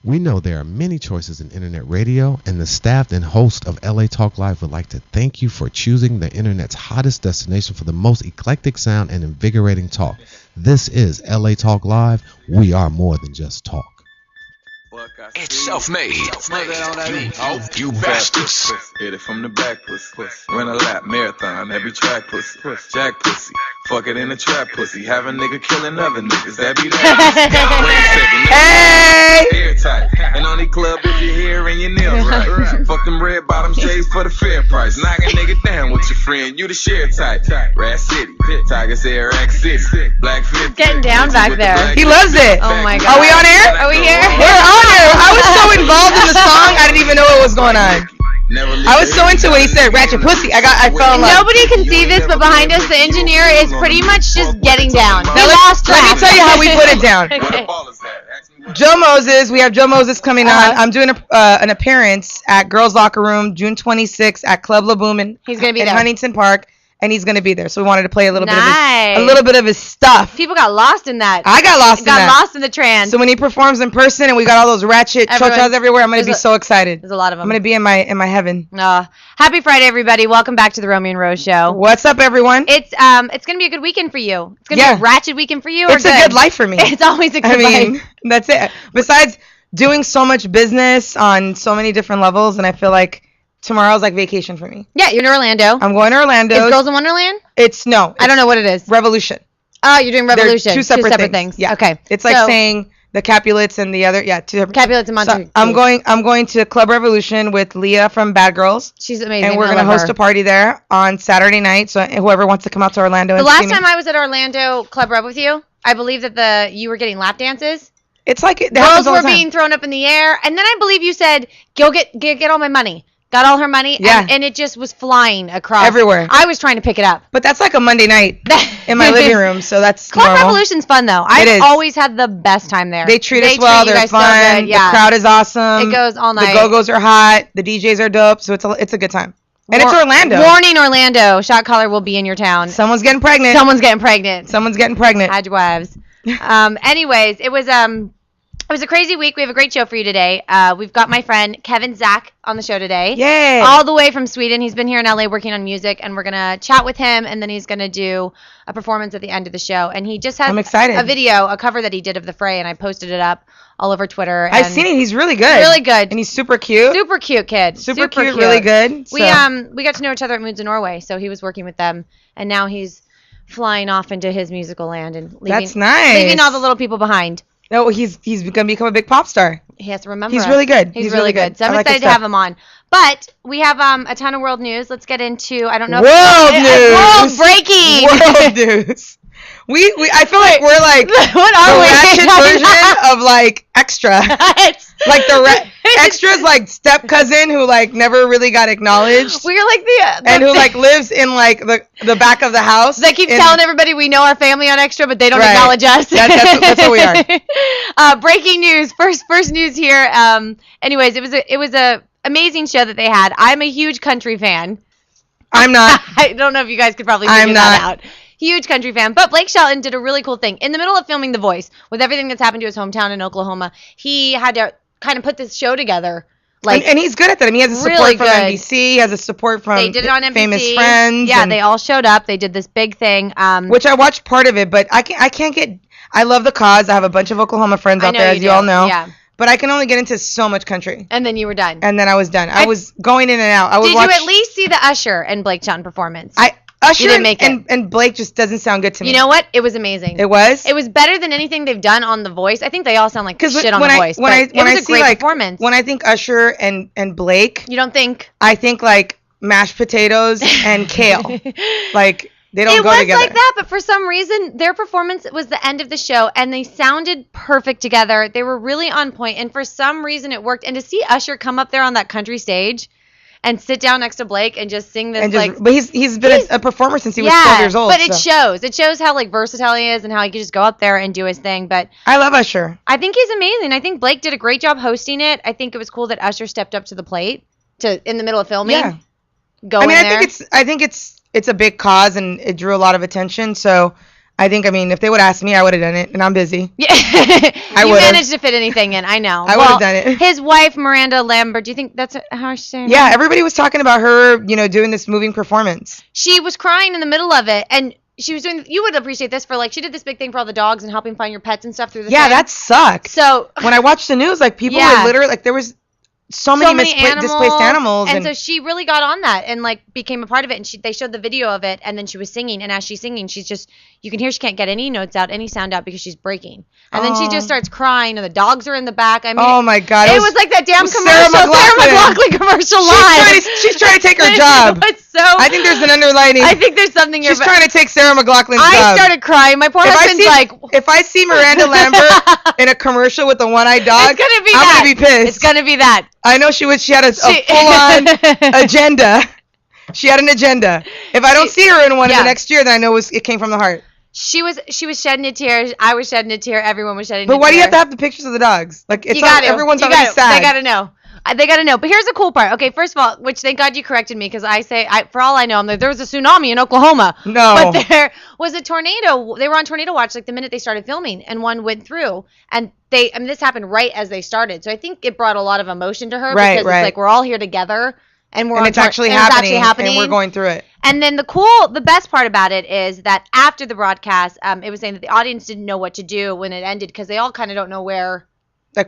We know there are many choices in internet radio, and the staff and host of LA Talk Live would like to thank you for choosing the internet's hottest destination for the most eclectic sound and invigorating talk. This is LA Talk Live. We are more than just talk. It's self-made. You bastards. Hit it from the back, pussy. Run a lap, marathon, every track, pussy. Jack pussy. Fuck it in the trap, pussy. Have a nigga killing other niggas. That be that. Wait a second. Hey! Airtight. And only club if you're here and your nails right. Fuck them red bottom J's for the fair price. Knock a nigga down with your friend. You the share type. Rat City. Tigers Air X City. Black 50. Getting down back there. He loves it. Oh my god. Are we on air? Are we here? We're on air. I was so involved in the song, I didn't even know what was going on. I was so into it. He said ratchet pussy. I fell in love. Nobody can see this, but behind us, the engineer is pretty much just getting down. Now let me tell you how we put it down. Okay. Joe Moses, we have Joe Moses coming on. I'm doing an appearance at Girls Locker Room June 26th at Club La Boom in Huntington Park. And he's gonna be there, so we wanted to play a little bit of his stuff. People got lost in that. I got lost in that. Got lost in the trance. So when he performs in person, and we got all those ratchet chochas everywhere, I'm gonna be so excited. There's a lot of them. I'm gonna be in my heaven. Happy Friday, everybody! Welcome back to the Romi and Rose Show. What's up, everyone? It's gonna be a good weekend for you. It's gonna be a ratchet weekend for you. It's a good life for me. It's always a good life. That's it. Besides doing so much business on so many different levels, and I feel like tomorrow's like vacation for me. Yeah, you're in Orlando. I'm going to Orlando. Is Girls in Wonderland? I don't know what it is. Revolution. Oh, you're doing Revolution. They're two separate things. Yeah. Okay. It's like saying the Capulets and the other. Yeah, two separate. Capulets and Montague. So I'm going to Club Revolution with Leah from Bad Girls. She's amazing. And we're going to host a party there on Saturday night. So whoever wants to come out to Orlando. The last time I was at Orlando Club Rev with you, I believe that you were getting lap dances. It's like it girls were being thrown up in the air, and then I believe you said, "Go get all my money." Got all her money, and it just was flying across everywhere. I was trying to pick it up, but that's like a Monday night in my living room, so that's Club normal. Revolution's fun though. I've always had the best time there. They treat us well. They're fun. The crowd is awesome. It goes all night. The go-go's are hot. The DJs are dope. So it's a good time. And it's Orlando. Warning, Orlando. Shot caller will be in your town. Someone's getting pregnant. Hide your wives. Anyways, it was a crazy week. We have a great show for you today. We've got my friend Kevin Zach on the show today. Yay! All the way from Sweden. He's been here in LA working on music, and we're going to chat with him, and then he's going to do a performance at the end of the show. And he just has a video, a cover that he did of The Fray, and I posted it up all over Twitter. I've seen it. He's really good. Really good. And he's super cute. Super cute kid. Super cute, really good. So. We got to know each other at Moods in Norway, so he was working with them, and now he's flying off into his musical land and leaving all the little people behind. No, he's going to become a big pop star. He has to remember. He's really good. He's really good. So I'm excited to have him on. But we have a ton of world news. Let's get into, I don't know. World breaking. World news. I feel like we're like what are the ratchet version of like Extra. Like the Extra's like step cousin who like never really got acknowledged. We're like and who like lives in like the back of the house. They keep telling everybody we know our family on Extra, but they don't acknowledge us. That's what we are. Breaking news. First news here. Anyways, it was a amazing show that they had. I'm a huge country fan. I'm not. I don't know if you guys could probably figure that out. Huge country fan. But Blake Shelton did a really cool thing. In the middle of filming The Voice, with everything that's happened to his hometown in Oklahoma, he had to kind of put this show together. And he's good at that. I mean, he has a support from NBC. He has a support from they did it on NBC. Famous Friends. Yeah, they all showed up. They did this big thing. Which I watched part of it, but I can't get... I love the cause. I have a bunch of Oklahoma friends out there, as you all know. Yeah. But I can only get into so much country. And then you were done. And then I was done. I was going in and out. Did you at least see the Usher and Blake Shelton performance? Usher and Blake just doesn't sound good to me. You know what? It was amazing. It was? It was better than anything they've done on The Voice. I think they all sound like shit on The Voice. It was a great performance. When I think Usher and Blake... You don't think? I think like mashed potatoes and kale. Like... They don't go together. It was like that, but for some reason, their performance was the end of the show, and they sounded perfect together. They were really on point, and for some reason, it worked. And to see Usher come up there on that country stage and sit down next to Blake and just sing this, but he's been a performer since he was 12 years old. But it shows. It shows how like versatile he is and how he can just go up there and do his thing. But I love Usher. I think he's amazing. I think Blake did a great job hosting it. I think it was cool that Usher stepped up to the plate in the middle of filming. Yeah. I think it's a big cause and it drew a lot of attention. So I mean, if they would ask me, I would have done it, and I'm busy. Yeah, you managed to fit anything in. I know. I would have done it. His wife, Miranda Lambert. Do you think that's how she's saying? Yeah, everybody was talking about her, doing this moving performance. She was crying in the middle of it, and she was doing. You would appreciate this for she did this big thing for all the dogs and helping find your pets and stuff through the. Yeah, thing. that sucked. So when I watched the news, people were literally there was. So many displaced animals. And so she really got on that and became a part of it. And they showed the video of it, and then she was singing. And as she's singing, you can hear she can't get any notes out, any sound out because she's breaking. And then she just starts crying, and the dogs are in the back. I mean, oh my God. It was like that damn commercial, Sarah McLachlan commercial live. She's trying to take her job. I think there's an underlining. I think there's something She's trying to take Sarah McLachlan's job. I started crying. My poor husband's if I see Miranda Lambert in a commercial with a one-eyed dog, I'm going to be pissed. It's going to be that. I know she had a full-on agenda. She had an agenda. If I don't see her in one in the next year, then I know it came from the heart. She was shedding a tear. I was shedding a tear. Everyone was shedding a tear. But why do you have to have the pictures of the dogs? Everyone's already sad. They gotta know. They gotta know. But here's the cool part. Okay, first of all, which thank God you corrected me because for all I know, there was a tsunami in Oklahoma. No. But there was a tornado. They were on tornado watch the minute they started filming, and one went through. And this happened right as they started. So I think it brought a lot of emotion to her because it's we're all here together. And it's actually happening, and we're going through it. And then the best part about it is that after the broadcast, it was saying that the audience didn't know what to do when it ended because they all kind of don't know where.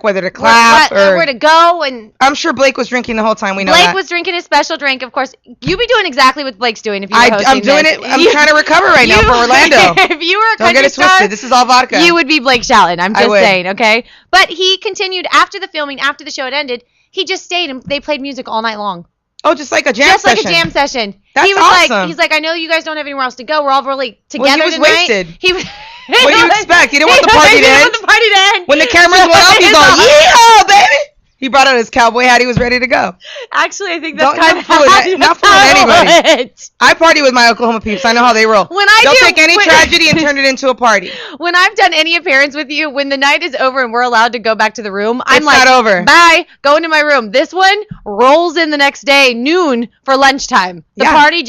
Whether to clap or where to go. And I'm sure Blake was drinking the whole time. We know Blake was drinking his special drink. Of course, you be doing exactly what Blake's doing if you were hosting I'm doing it. I'm trying to recover right now for Orlando. If you were a don't get it star, twisted. This is all vodka. You would be Blake Shelton. I'm just saying, okay? But he continued after the filming, after the show had ended. He just stayed and they played music all night long. Oh, just like a jam session. Just like a jam session. That's awesome. He's like, I know you guys don't have anywhere else to go. We're all really together he was tonight. Wasted. He was. What do you expect? He didn't want the party to end. When the cameras went off, he's all, yeah, baby. He brought out his cowboy hat. He was ready to go. Actually, I think that's kind of not fooling anybody. I party with my Oklahoma peeps. I know how they roll. They'll take any tragedy and turn it into a party. When I've done any appearance with you, when the night is over and we're allowed to go back to the room, I'm not over. Bye, go into my room. This one rolls in the next day, noon for lunchtime. The party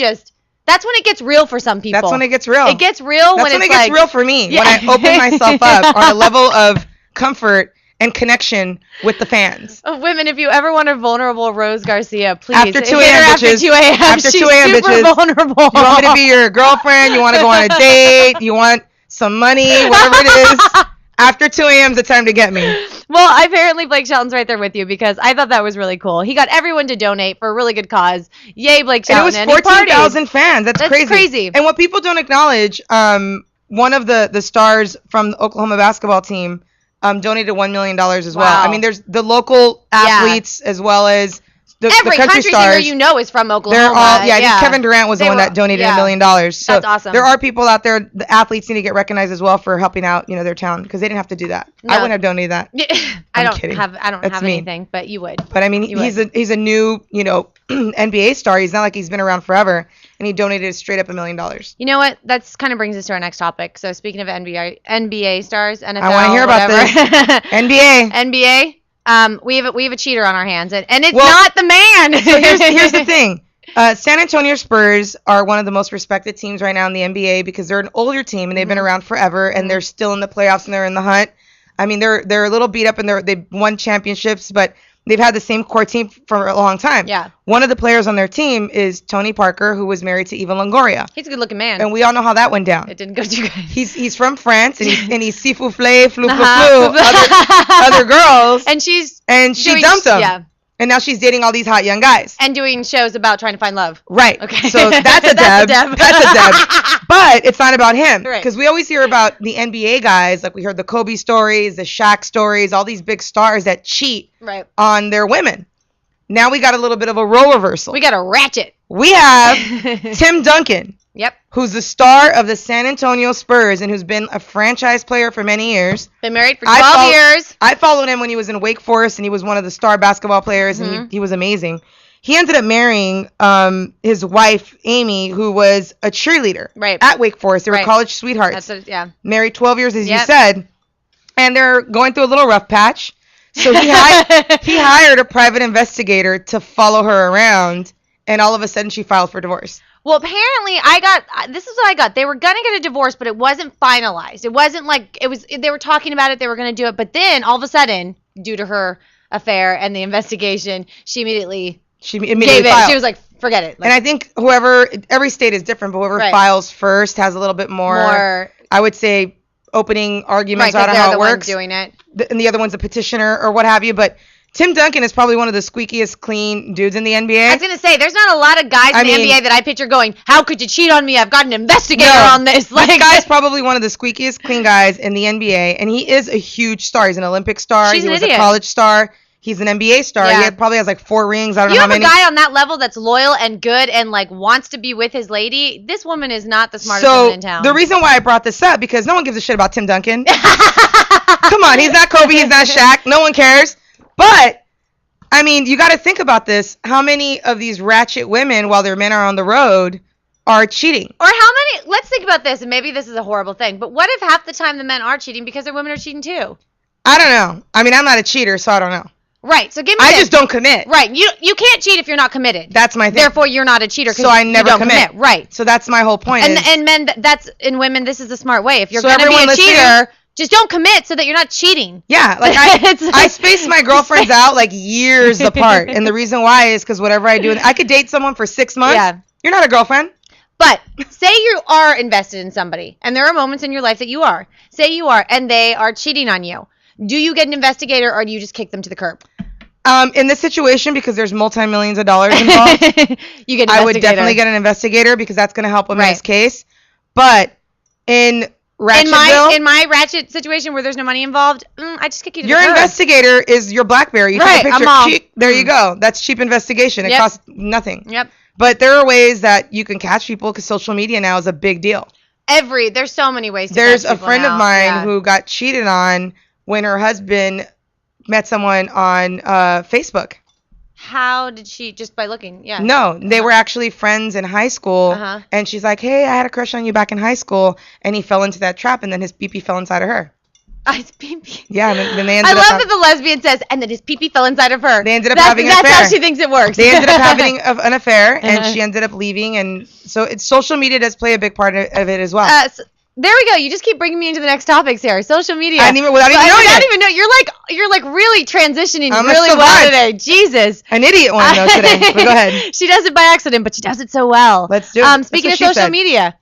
that's when it gets real for some people. That's when it gets real. It gets real when it gets real for me. Yeah. When I open myself up on a level of comfort and connection with the fans. Women, if you ever want a vulnerable Rose Garcia, please. After 2 a.m. bitches. After 2 a.m. She's super vulnerable. You want me to be your girlfriend? You want to go on a date? You want some money? Whatever it is. After 2 a.m. is the time to get me. Well, apparently Blake Shelton's right there with you because I thought that was really cool. He got everyone to donate for a really good cause. Yay, Blake Shelton. And it was 14,000 fans. That's crazy. And what people don't acknowledge, one of the stars from the Oklahoma basketball team donated $1 million as well. I mean, there's the local athletes as well as every country stars. singer is from Oklahoma. They're all, I think Kevin Durant was the one that donated $1 million. So that's awesome. There are people out there, the athletes need to get recognized as well for helping out, their town because they didn't have to do that. No. I wouldn't have donated that. I don't have anything, but you would. But I mean, he's a new, NBA star. He's not like he's been around forever, and he donated straight up $1 million. You know what? That's kind of brings us to our next topic. So speaking of NBA stars, NFL, I want to hear about this. NBA. We have a cheater on our hands, and it's not the man. So here's the thing. San Antonio Spurs are one of the most respected teams right now in the NBA because they're an older team and they've been around forever and they're still in the playoffs and they're in the hunt. I mean, they're a little beat up and they've won championships, but they've had the same core team for a long time. Yeah. One of the players on their team is Tony Parker, who was married to Eva Longoria. He's a good-looking man. And we all know how that went down. It didn't go too good. He's from France, and he's sifoufle, other girls. And she dumped him. Yeah. And now she's dating all these hot young guys. And doing shows about trying to find love. Right. Okay. So that's a deb. That's a deb. But it's not about him. Right. Because we always hear about the NBA guys. Like we heard the Kobe stories, the Shaq stories, all these big stars that cheat on their women. Now we got a little bit of a role reversal. We got a ratchet. We have Tim Duncan. Yep. Who's the star of the San Antonio Spurs and who's been a franchise player for many years. Been married for 12 years. I followed him when he was in Wake Forest and he was one of the star basketball players and he was amazing. He ended up marrying his wife, Amy, who was a cheerleader at Wake Forest. They were college sweethearts. Married 12 years, as you said. And they're going through a little rough patch. So he hired a private investigator to follow her around. And all of a sudden, she filed for divorce. Well, apparently this is what I got. They were going to get a divorce, but it wasn't finalized. It wasn't like they were talking about it. They were going to do it. But then all of a sudden, due to her affair and the investigation, she immediately gave it. Filed. She was like, forget it. And I think every state is different, but whoever files first has a little bit more I would say, opening arguments out of how it works. Doing it. And the other one's a petitioner or what have you. But Tim Duncan is probably one of the squeakiest clean dudes in the NBA. I was going to say, there's not a lot of guys in the NBA that I picture going, how could you cheat on me? I've got an investigator on this. Like, this guy's probably one of the squeakiest clean guys in the NBA, and he is a huge star. He's an Olympic star. He was a college star. He's an NBA star. Yeah. He probably has like 4 rings. I don't know how many. You have a guy on that level that's loyal and good and like wants to be with his lady. This woman is not the smartest woman in town. The reason why I brought this up, because no one gives a shit about Tim Duncan. Come on, he's not Kobe, he's not Shaq. No one cares. But I mean, you got to think about this. How many of these ratchet women, while their men are on the road, are cheating? Or how many? Let's think about this, and maybe this is a horrible thing, but what if half the time the men are cheating because their women are cheating too? I don't know. I mean, I'm not a cheater, so I don't know. Right. So give me. I just don't commit. Right. You can't cheat if you're not committed. That's my thing. Therefore, you're not a cheater. So I never commit. Right. So that's my whole point. And men, that's in women. This is the smart way. If you're gonna be a cheater, just don't commit so that you're not cheating. Yeah, like I space my girlfriends out like years apart, and the reason why is because whatever I do, I could date someone for 6 months. Yeah, you're not a girlfriend. But say you are invested in somebody, and there are moments in your life that you are. Say you are, and they are cheating on you. Do you get an investigator, or do you just kick them to the curb? In this situation, because there's multi-millions of dollars involved, I would definitely get an investigator because that's going to help him in his case. But in my ratchet situation where there's no money involved, I just kick you to the curb. Your investigator is your BlackBerry. You take a picture. There you go. That's cheap investigation. It costs nothing. Yep. But there are ways that you can catch people because social media now is a big deal. There's so many ways to There's catch people a friend now. of mine who got cheated on when her husband met someone on Facebook. How did she? Just by looking? Yeah. No, they were actually friends in high school, and she's like, "Hey, I had a crush on you back in high school," and he fell into that trap, and then his pee-pee fell inside of her. His pee-pee. Yeah, and then they ended up. I love that the lesbian says, and then his pee-pee fell inside of her. They ended up having an affair. That's how she thinks it works. They ended up having an affair, and she ended up leaving, and so social media does play a big part of it as well. There we go. You just keep bringing me into the next topics here. Social media. Without even knowing. You're like really transitioning I'm really well today. Jesus. An idiot one though today. But go ahead. She does it by accident, but she does it so well. Let's do it. Speaking of social media.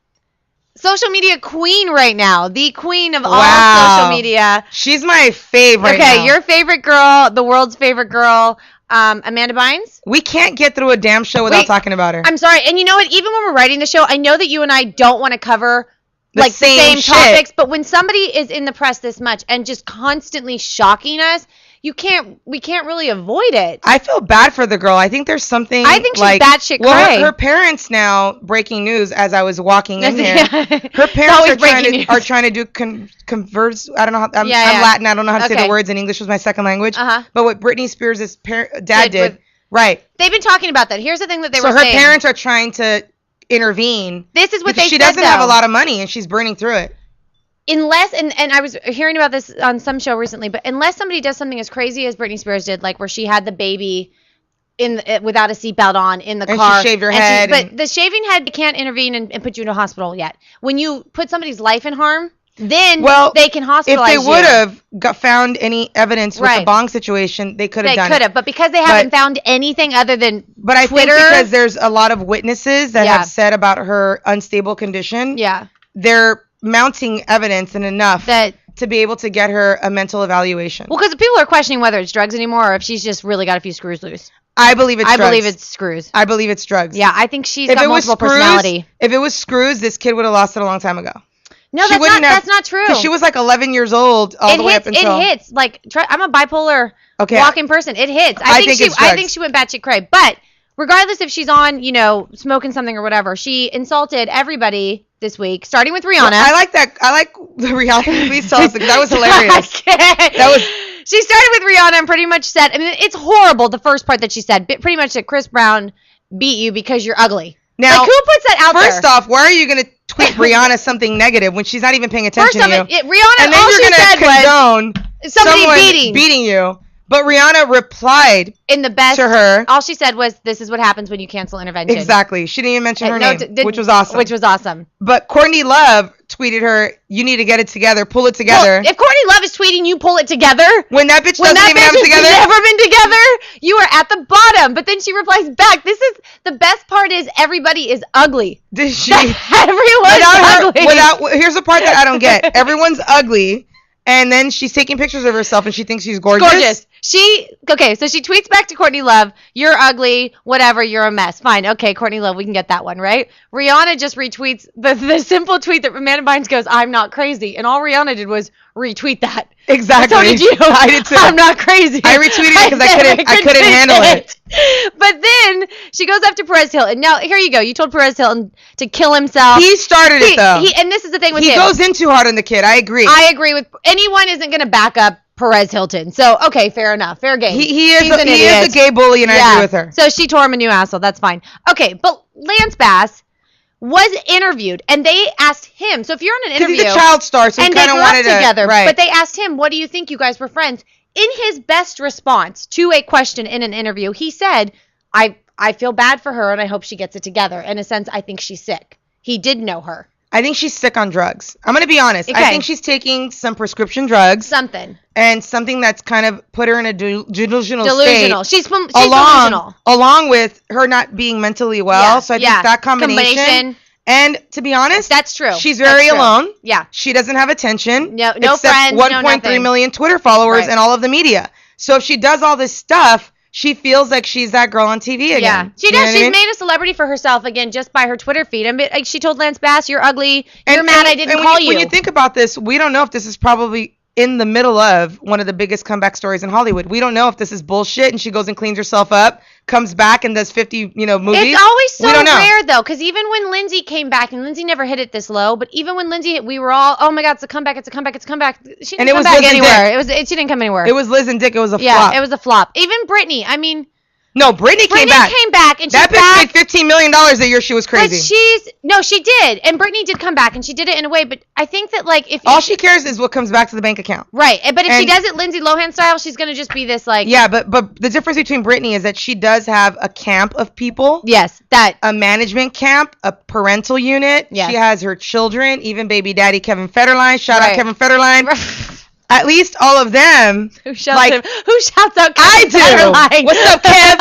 Social media queen right now. The queen of all social media. She's my favorite. Okay, your favorite girl, the world's favorite girl. Amanda Bynes? We can't get through a damn show without talking about her. I'm sorry. And you know what? Even when we're writing the show, I know that you and I don't want to cover the same topics, but when somebody is in the press this much and just constantly shocking us, we can't really avoid it. I feel bad for the girl. I think there's something. I think she's batshit crazy. Well, her parents now, breaking news as I was walking in here. Her parents are trying to do converse. I don't know how. I'm Latin. I don't know how to say the words in English. Was my second language. But what Britney Spears' dad did, right? They've been talking about that. Here's the thing that they were saying. So her parents are trying to intervene. This is what they said. She doesn't have a lot of money and she's burning through it. Unless, and I was hearing about this on some show recently, but unless somebody does something as crazy as Britney Spears did, like where she had the baby without a seatbelt on in the car. And she shaved her head. But the shaving head can't intervene and put you in a hospital yet. When you put somebody's life in harm, then they can hospitalize you. If they would have found any evidence with the bong situation, they could have done it. They could have, but because they haven't found anything other than But I think because there's a lot of witnesses that have said about her unstable condition, they're mounting evidence and enough to be able to get her a mental evaluation. Well, because people are questioning whether it's drugs anymore or if she's just really got a few screws loose. I believe it's drugs. I believe it's screws. I believe it's drugs. Yeah, I think she's got multiple personality. If it was screws, this kid would have lost it a long time ago. No, that's not true. Because she was like 11 years old all the way up until... It hits. Like, I'm a bipolar walking person. It hits. I think she went batshit cray. But regardless if she's on, smoking something or whatever, she insulted everybody this week, starting with Rihanna. Well, I like that. I like the Rihanna. Please tell us, because that was hilarious. She started with Rihanna and pretty much said, I mean, it's horrible, the first part that she said, but pretty much that Chris Brown beat you because you're ugly. Now, like, who puts that out there? First off, why are you going to tweet Rihanna something negative when she's not even paying attention to you? Rihanna, and then all you're she said condone was somebody beating you. But Rihanna replied in the best to her. All she said was, "This is what happens when you cancel intervention." Exactly. She didn't even mention her name, which was awesome. Which was awesome. But Courtney Love tweeted her, "You need to get it together, pull it together." Well, if Courtney Love is tweeting, you pull it together. When that bitch doesn't even have it together, never been together. You are at the bottom. But then she replies back. This is the best part. Is everybody is ugly. Did she? Everyone's ugly. Here's the part that I don't get. Everyone's ugly. And then she's taking pictures of herself and she thinks she's gorgeous. So she tweets back to Courtney Love, "You're ugly, whatever, you're a mess." Fine, okay, Courtney Love, we can get that one, right? Rihanna just retweets the simple tweet that Amanda Bynes goes, "I'm not crazy." And all Rihanna did was retweet that. Exactly. So did you. I did too. I'm not crazy. I retweeted it because I couldn't handle it. But then she goes after Perez Hilton. Now, here you go. You told Perez Hilton to kill himself. He started it, though. And this is the thing with him. He goes in too hard on the kid. I agree. I agree with anyone isn't going to back up Perez Hilton. So, okay, fair enough. Fair game. He is a gay bully, and I agree with her. So she tore him a new asshole. That's fine. Okay, but Lance Bass was interviewed, and they asked him. So if you're on an interview, he's a child star, so he kind of wanted to together. Right. But they asked him, "What do you think? You guys were friends?" In his best response to a question in an interview, he said, I feel bad for her, and I hope she gets it together. In a sense, I think she's sick. He did know her. I think she's sick on drugs. I'm going to be honest. Okay. I think she's taking some prescription drugs. Something. And something that's kind of put her in a delusional state. She's along, delusional. Along with her not being mentally well. Yeah, so I think that combination. And to be honest, that's true. She's very alone. Yeah. She doesn't have attention. No friends. 1.3 million Twitter followers and all of the media. So if she does all this stuff, she feels like she's that girl on TV again. Yeah, she does. She's made a celebrity for herself again just by her Twitter feed. I mean, like she told Lance Bass, "You're ugly. You're mad I didn't call you." When you think about this, we don't know if this is probably in the middle of one of the biggest comeback stories in Hollywood. We don't know if this is bullshit and she goes and cleans herself up, comes back and does 50, movies. It's always so rare though, because even when Lindsay came back, and Lindsay never hit it this low, but even when Lindsay hit, we were all, "Oh my God, it's a comeback, it's a comeback, it's a comeback." She didn't come back anywhere. She didn't come anywhere. It was Liz and Dick. It was a flop. Yeah, it was a flop. Even Britney. I mean. No, Britney came back. And that bitch made $15 million that year. She was crazy. But she did, and Britney did come back, and she did it in a way. But I think that if all she cares is what comes back to the bank account, right? But if she does it Lindsay Lohan style, she's gonna just be this yeah. But the difference between Britney is that she does have a camp of people. Yes, a management camp, a parental unit. Yes. She has her children, even baby daddy Kevin Federline. Shout out Kevin Federline. Right. At least all of them. Who shouts out Kevin I do. Federline? What's up, Kev?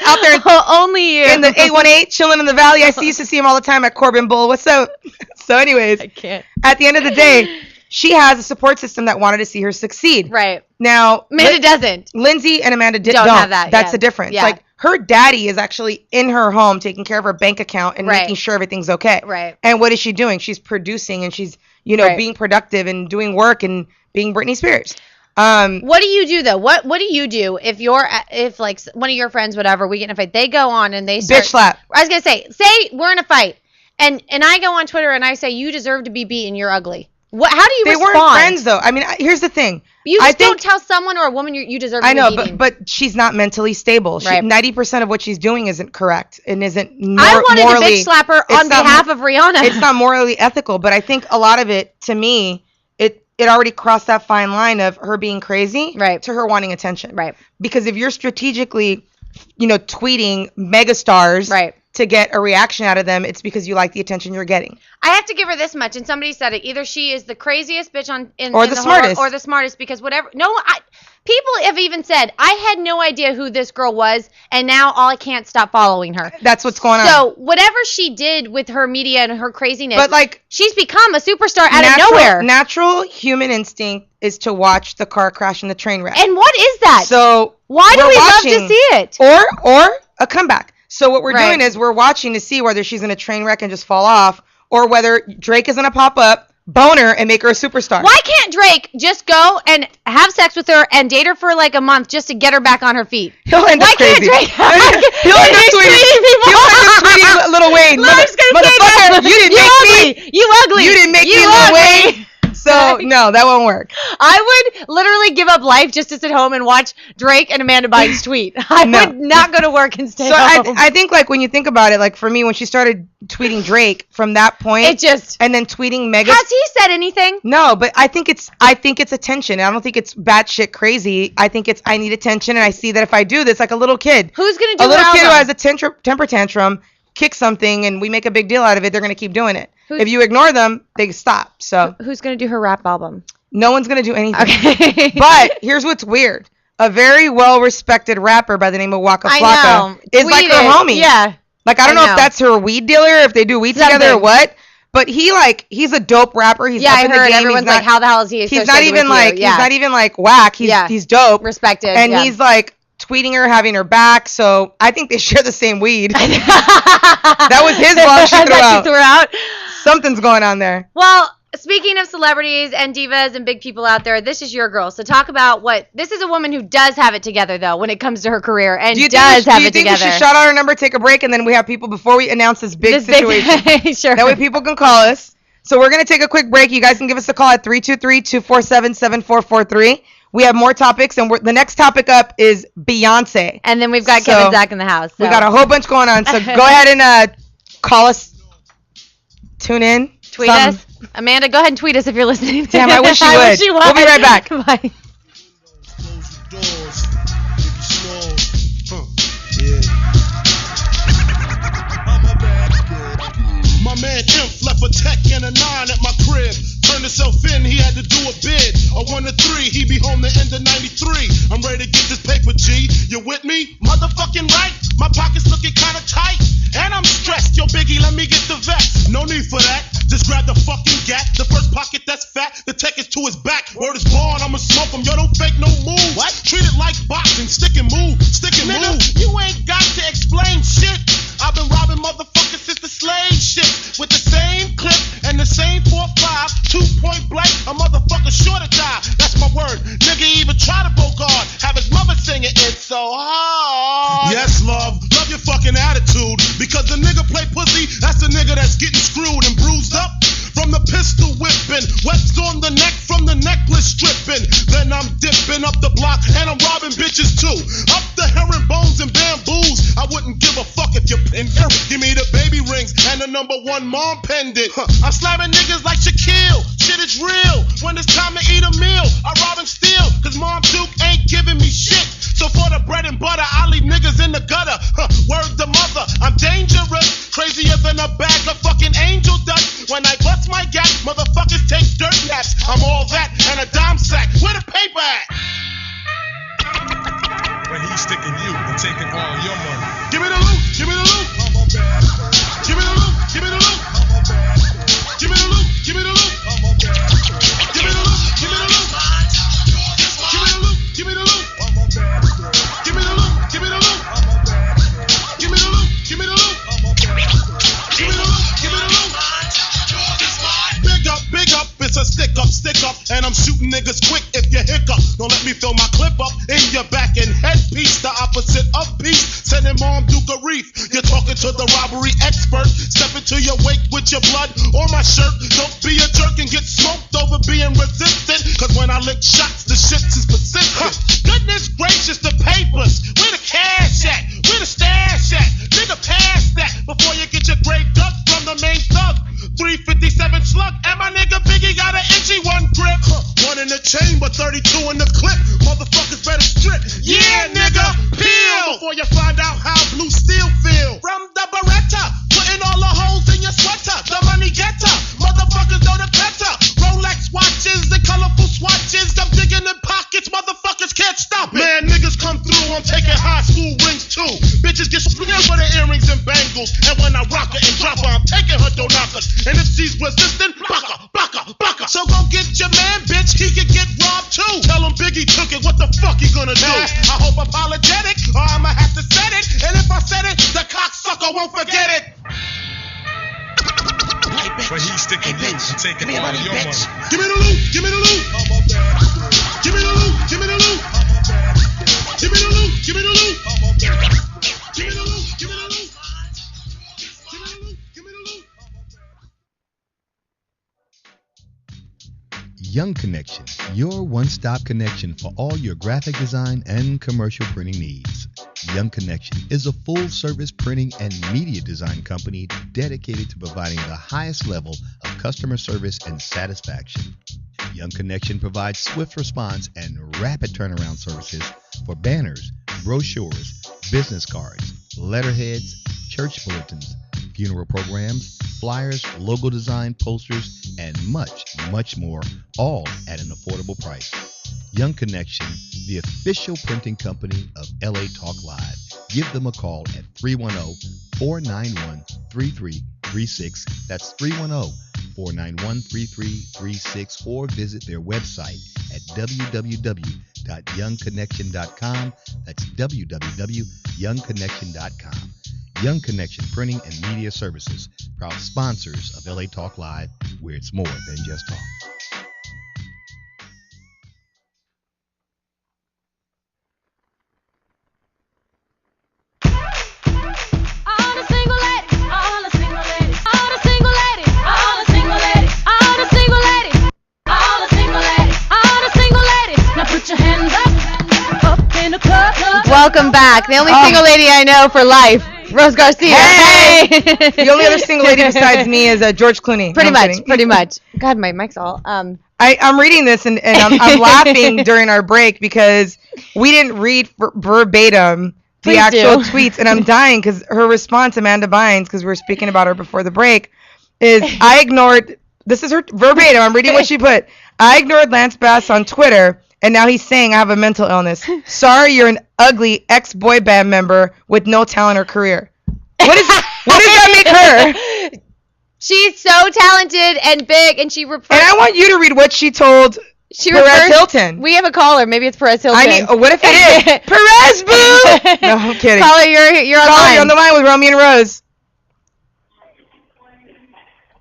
out there. Only you. In the 818, chilling in the valley. I used to see him all the time at Corbin Bull. What's up? So anyways, I can't. At the end of the day, she has a support system that wanted to see her succeed. Right. Now, Amanda doesn't. Lindsay and Amanda don't have that. That's the difference. Yeah. Like, her daddy is actually in her home taking care of her bank account and making sure everything's okay. Right. And what is she doing? She's producing and she's, being productive and doing work and being Britney Spears. What do you do though? What do you do if one of your friends, whatever, we get in a fight, they go on and they start, bitch slap. I was gonna say we're in a fight and I go on Twitter and I say you deserve to be beaten, you're ugly. How do you respond? They weren't friends though. I mean, here's the thing. You don't tell someone or a woman you deserve to be beaten. I know, but she's not mentally stable. 90% of what she's doing isn't correct and isn't I wanted to bitch slap her on behalf of Rihanna. It's not morally ethical, but I think a lot of it, to me, it already crossed that fine line of her being crazy to her wanting attention. Right. Because if you're strategically, tweeting megastars to get a reaction out of them, it's because you like the attention you're getting. I have to give her this much, and somebody said it. Either she is the craziest bitch or the smartest. Or the smartest, because whatever. People have even said, I had no idea who this girl was, and now I can't stop following her. That's what's going on. So whatever she did with her media and her craziness, but she's become a superstar out of nowhere. Natural human instinct is to watch the car crash and the train wreck. And what is that? So why do we love to see it? Or a comeback. So what we're doing is we're watching to see whether she's in a train wreck and just fall off, or whether Drake is going to pop up, bone her, and make her a superstar. Why can't Drake just go and have sex with her and date her for a month just to get her back on her feet? He'll end up crazy. Why can't Drake? He'll end up tweeting Lil Wayne. Motherfucker, you didn't make me. You ugly. You didn't make me, Lil Wayne. So no, that won't work. I would literally give up life just to sit home and watch Drake and Amanda Bynes tweet. I would not go to work and stay home. I think like when you think about it, like for me, when she started tweeting Drake from that point, and then tweeting Megan. Has he said anything? No, but I think it's attention. I don't think it's batshit crazy. I think it's I need attention, and I see that if I do this, like a little kid, who's gonna do a little kid who has a temper tantrum, kick something, and we make a big deal out of it, they're gonna keep doing it. If you ignore them, they stop. So who's gonna do her rap album? No one's gonna do anything. Okay. But here's what's weird: a very well-respected rapper by the name of Waka Flocka is like her homie. Yeah. Like I don't know if that's her weed dealer, if they do weed together or what. But he's a dope rapper. He's up in the game. Everyone's like, how the hell is he? He's not even like he's not even like whack. He's dope, respected, and he's like tweeting her, having her back. So I think they share the same weed. That was his love she threw out. Something's going on there. Well, speaking of celebrities and divas and big people out there, this is your girl. So talk about this is a woman who does have it together, though, when it comes to her career, and does have it together. Do you think we should shout out her number, take a break, and then we have people before we announce this big situation? Sure. That way people can call us. So we're going to take a quick break. You guys can give us a call at 323-247-7443. We have more topics, and the next topic up is Beyonce. And then we've got Kevin Zach in the house. So. We got a whole bunch going on. So go ahead and call us. Tune in. Tweet us. Amanda, go ahead and tweet us if you're listening. Damn, I wish you would. We'll be right back. Bye. My man Imp left a tech and a 9 at my crib. Turned himself in, he had to do a bid. A 1 to 3, he be home the end of 93. I'm ready to get this paper, G. You with me? Motherfucking right. My pockets looking kinda tight. And I'm stressed. Yo, Biggie, let me get the vest. No need for that. Just grab the fucking gat. The first pocket that's fat. The tech is to his back. Word is born, I'ma smoke him. Yo, don't fake no move. What? Treat it like boxing. Stick and move. Stick and move. You ain't got to explain shit. I've been robbing motherfuckers since the slave shit. With the same clip and the same 4-5. 2-point blank. A motherfucker sure to die. That's my word. Nigga even try to bogart. Have his mother singing It's So Hard. Yes, love. Love your fucking attitude. Because the nigga play pussy, that's the nigga that's getting screwed and bruised up from the pistol whipping. Webs on the neck from the necklace stripping. Then I'm dipping up the block and I'm robbing bitches too. Up the herringbones and bamboos. I wouldn't give a fuck if you're in here. Give me the baby rings and the #1 mom pendant. I'm slamming niggas like Shaquille. Shit is real. When it's time to eat a meal, I rob and steal. Cause Mom Duke ain't giving me shit. So for the bread and butter, I leave niggas in the gutter. Word to mother, I'm dangerous. Crazier than a bag of fucking angel dust. When I bust my gap, motherfuckers take dirt naps. I'm all that and a dime sack. Where the paper at? When he's sticking you and taking all your money. Give me the loot, give me the loot. I'm a bad boy. Give me the loot, give me the loot. I'm a bad boy. Give me the loot, give me the loot. I'm a bad boy. Give me the loot, give me the loot. Give me the loot, give me the loot. I'm a bad boy. Give me the loot, give me the loot. I'm a bad boy. Give me the loot, give me the loot. I'm a bad boy. Give me the loot, give me the loot. Big up, it's a stick up, and I'm shooting niggas quick if you hiccup. Don't let me fill my clip up in your back and headpiece, the opposite of peace. Sending Mom Duke a reef. You're talking to the robbery expert. Step into your wake with your blood or my shirt. Don't be a jerk and get smoked over being resistant. Cause when I lick shots, the shit's is persistent. Goodness gracious, the papers. Where the cash at? Where the stash at? Nigga, pass that before you get your grave dug from the main thug. 357 slug, and my nigga Biggie got an itchy one grip. One in the chamber, 32 in the clip. Motherfuckers better strip. Yeah, nigga, peel before you find out how blue steel feel. From the Beretta, putting all the holes in your sweater. The money getter, motherfuckers know the better. Rolex watches and colorful swatches. I'm digging in pockets, motherfuckers can't stop it. Man, niggas come through, I'm taking high school rings too. Bitches get screwed with the earrings and bangles. And when I rock her and drop her, I'm taking her donakas. And if she's resistant, baka. So go get your man, bitch, he can get robbed too. Tell him Biggie took it, what the fuck he gonna do? I hope apologetic, or I'ma have to set it. And if I said it, the cocksucker won't forget it. Hey, but he's sticking you and taking all your money. Give me the loot, give me the loot. I'm a bad boy. Give me the loot, give me the loot. I'm a bad boy. Give me the loot, give me the loot. I'm a bad boy. Give me the loot, give me the loot. Give me the loot, give me the loot. Young Connection, your one-stop connection for all your graphic design and commercial printing needs. Young Connection is a full-service printing and media design company dedicated to providing the highest level of customer service and satisfaction. Young Connection provides swift response and rapid turnaround services for banners, brochures, business cards, letterheads, church bulletins, funeral programs, flyers, logo design, posters, and much, much more, all at an affordable price. Young Connection, the official printing company of LA Talk Live. Give them a call at 310-491-3336. That's 310-491-3336, or visit their website at www.youngconnection.com. That's www.youngconnection.com. Young Connection Printing and Media Services, proud sponsors of LA Talk Live, where it's more than just talk. Welcome back. The only single lady I know for life, Rose Garcia. Hey! The only other single lady besides me is George Clooney. Pretty much. God, my mic's all. I'm reading this and I'm laughing during our break because we didn't read verbatim the actual tweets, and I'm dying because her response, Amanda Bynes, because we were speaking about her before the break, is I ignored. This is her verbatim. I'm reading what she put. I ignored Lance Bass on Twitter. And now he's saying I have a mental illness. Sorry, you're an ugly ex-boy band member with no talent or career. What does that make her? She's so talented and big, and she refers. And I want you to read what she told Perez Hilton. We have a caller. Maybe it's Perez Hilton. What if it is? Perez, boo! No, I'm kidding. Caller, you're on the line. You're on the line with Romi and Rose.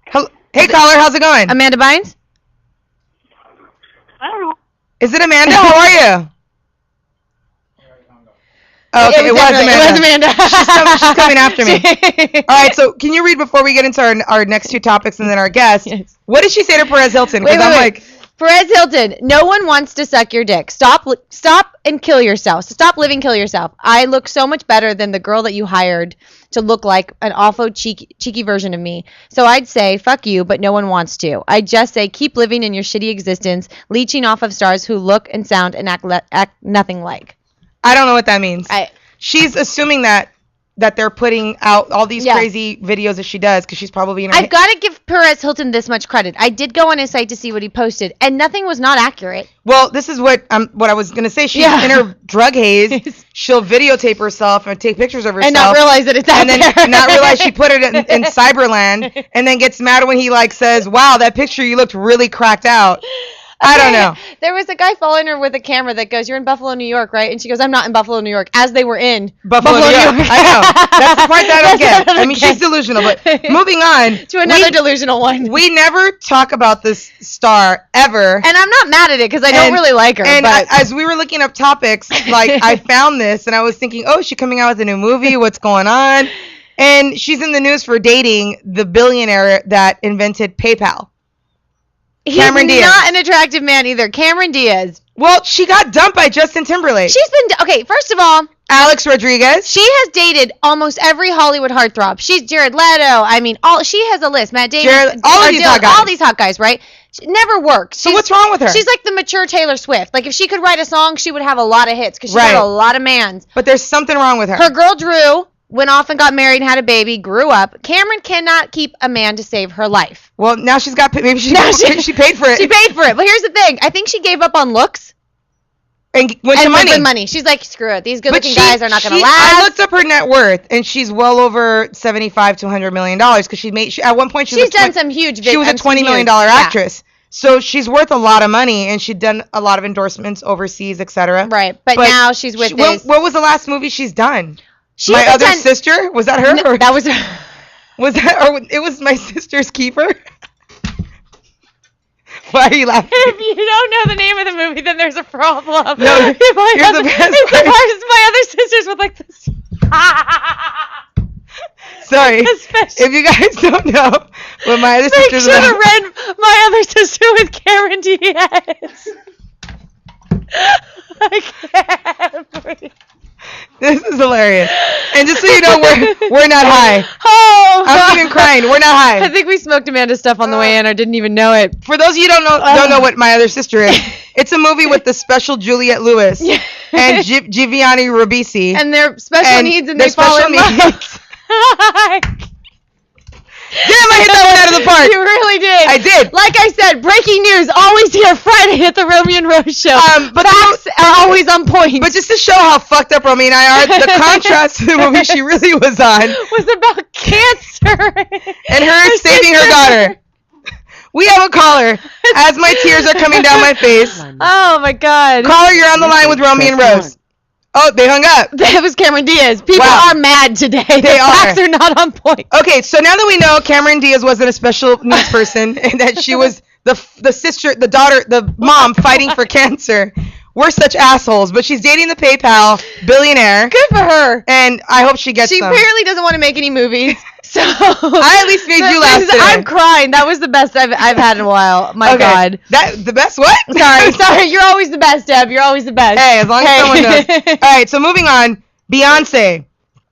Hello. Hey, caller, how's it going? Amanda Bynes? I don't know. Is it Amanda? How are you? Oh, okay, it was Amanda. She's coming after me. All right, so can you read before we get into our next two topics and then our guest? Yes. What did she say to Perez Hilton? Because wait. Perez Hilton, no one wants to suck your dick. Stop and kill yourself. Stop living, kill yourself. I look so much better than the girl that you hired to look like an awful cheeky version of me. So I'd say, fuck you, but no one wants to. I'd just say, keep living in your shitty existence, leeching off of stars who look and sound and act nothing like. I don't know what that means. She's assuming that they're putting out all these crazy videos that she does because she's probably in her I've got to give Perez Hilton this much credit. I did go on his site to see what he posted, and nothing was not accurate. Well, this is what I was going to say. She's in her drug haze. She'll videotape herself and take pictures of herself. And not realize that it's out there. And then not realize she put it in Cyberland, and then gets mad when he says, wow, that picture, you looked really cracked out. I don't know. There was a guy following her with a camera that goes, you're in Buffalo, New York, right? And she goes, I'm not in Buffalo, New York, as they were in Buffalo, New York. I know. That's the part that I don't get. I mean, she's delusional, but moving on. To another delusional one. We never talk about this star ever. And I'm not mad at it because I don't really like her. And as we were looking up topics, I found this and I was thinking, oh, is she coming out with a new movie? What's going on? And she's in the news for dating the billionaire that invented PayPal. Cameron Diaz. He's not an attractive man either. Cameron Diaz. Well, she got dumped by Justin Timberlake. She's been okay. First of all, Alex Rodriguez. She has dated almost every Hollywood heartthrob. She's Jared Leto. I mean, she has a list. Matt Damon. All these hot guys, right? She never worked. So what's wrong with her? She's like the mature Taylor Swift. Like if she could write a song, she would have a lot of hits because she got a lot of mans. But there's something wrong with her. Her girl Drew went off and got married and had a baby, grew up. Cameron cannot keep a man to save her life. Well, now she's got, maybe she paid for it. She paid for it. But here's the thing. I think she gave up on looks. And went to money. She's like, screw it. These good-looking guys are not going to last. I looked up her net worth, and she's well over $75 to $100 million because at one point she's done some huge. She was a $20 million actress. So she's worth a lot of money, and she'd done a lot of endorsements overseas, etc. Right, but now she's with this. What was the last movie she's done? My Other Sister? Was that her? No, that was her. Was that, or it was My Sister's Keeper? Why are you laughing? If you don't know the name of the movie, then there's a problem. No, here's the best part. My Other Sisters with like this. Sorry. If you guys don't know, With my other Make sisters. sure to read My Other Sister with Cameron Diaz. I can't breathe. This is hilarious. And just so you know, we're not high. Oh, I'm even crying. We're not high. I think we smoked Amanda's stuff on the way in. I didn't even know it. For those of you who don't know what My Other Sister is, it's a movie with the special Juliette Lewis and Giovanni Ribisi. And their special needs, and they fall in love. Damn, I hit that one out of the park. You really did. I did. Like I said, breaking news always here Friday at the Romi and Rose show. But facts are always on point. But just to show how fucked up Romi and I are, the contrast to the movie she really was on was about cancer and her saving her daughter. We have a caller. As my tears are coming down my face. Oh my God. Caller, you're on the line with Romi and Rose. Oh, they hung up. That was Cameron Diaz. People are mad today. They are. Facts are not on point. Okay, so now that we know Cameron Diaz wasn't a special needs person and that she was the sister, the daughter, the mom fighting for cancer, we're such assholes. But she's dating the PayPal billionaire. Good for her. And I hope she gets She some. apparently doesn't want to make any movies. So I at least made you laugh today. I'm crying. That was the best I've had in a while. My God. The best what? Sorry. You're always the best, Deb. You're always the best. Hey, as long as someone knows. All right, so moving on. Beyonce.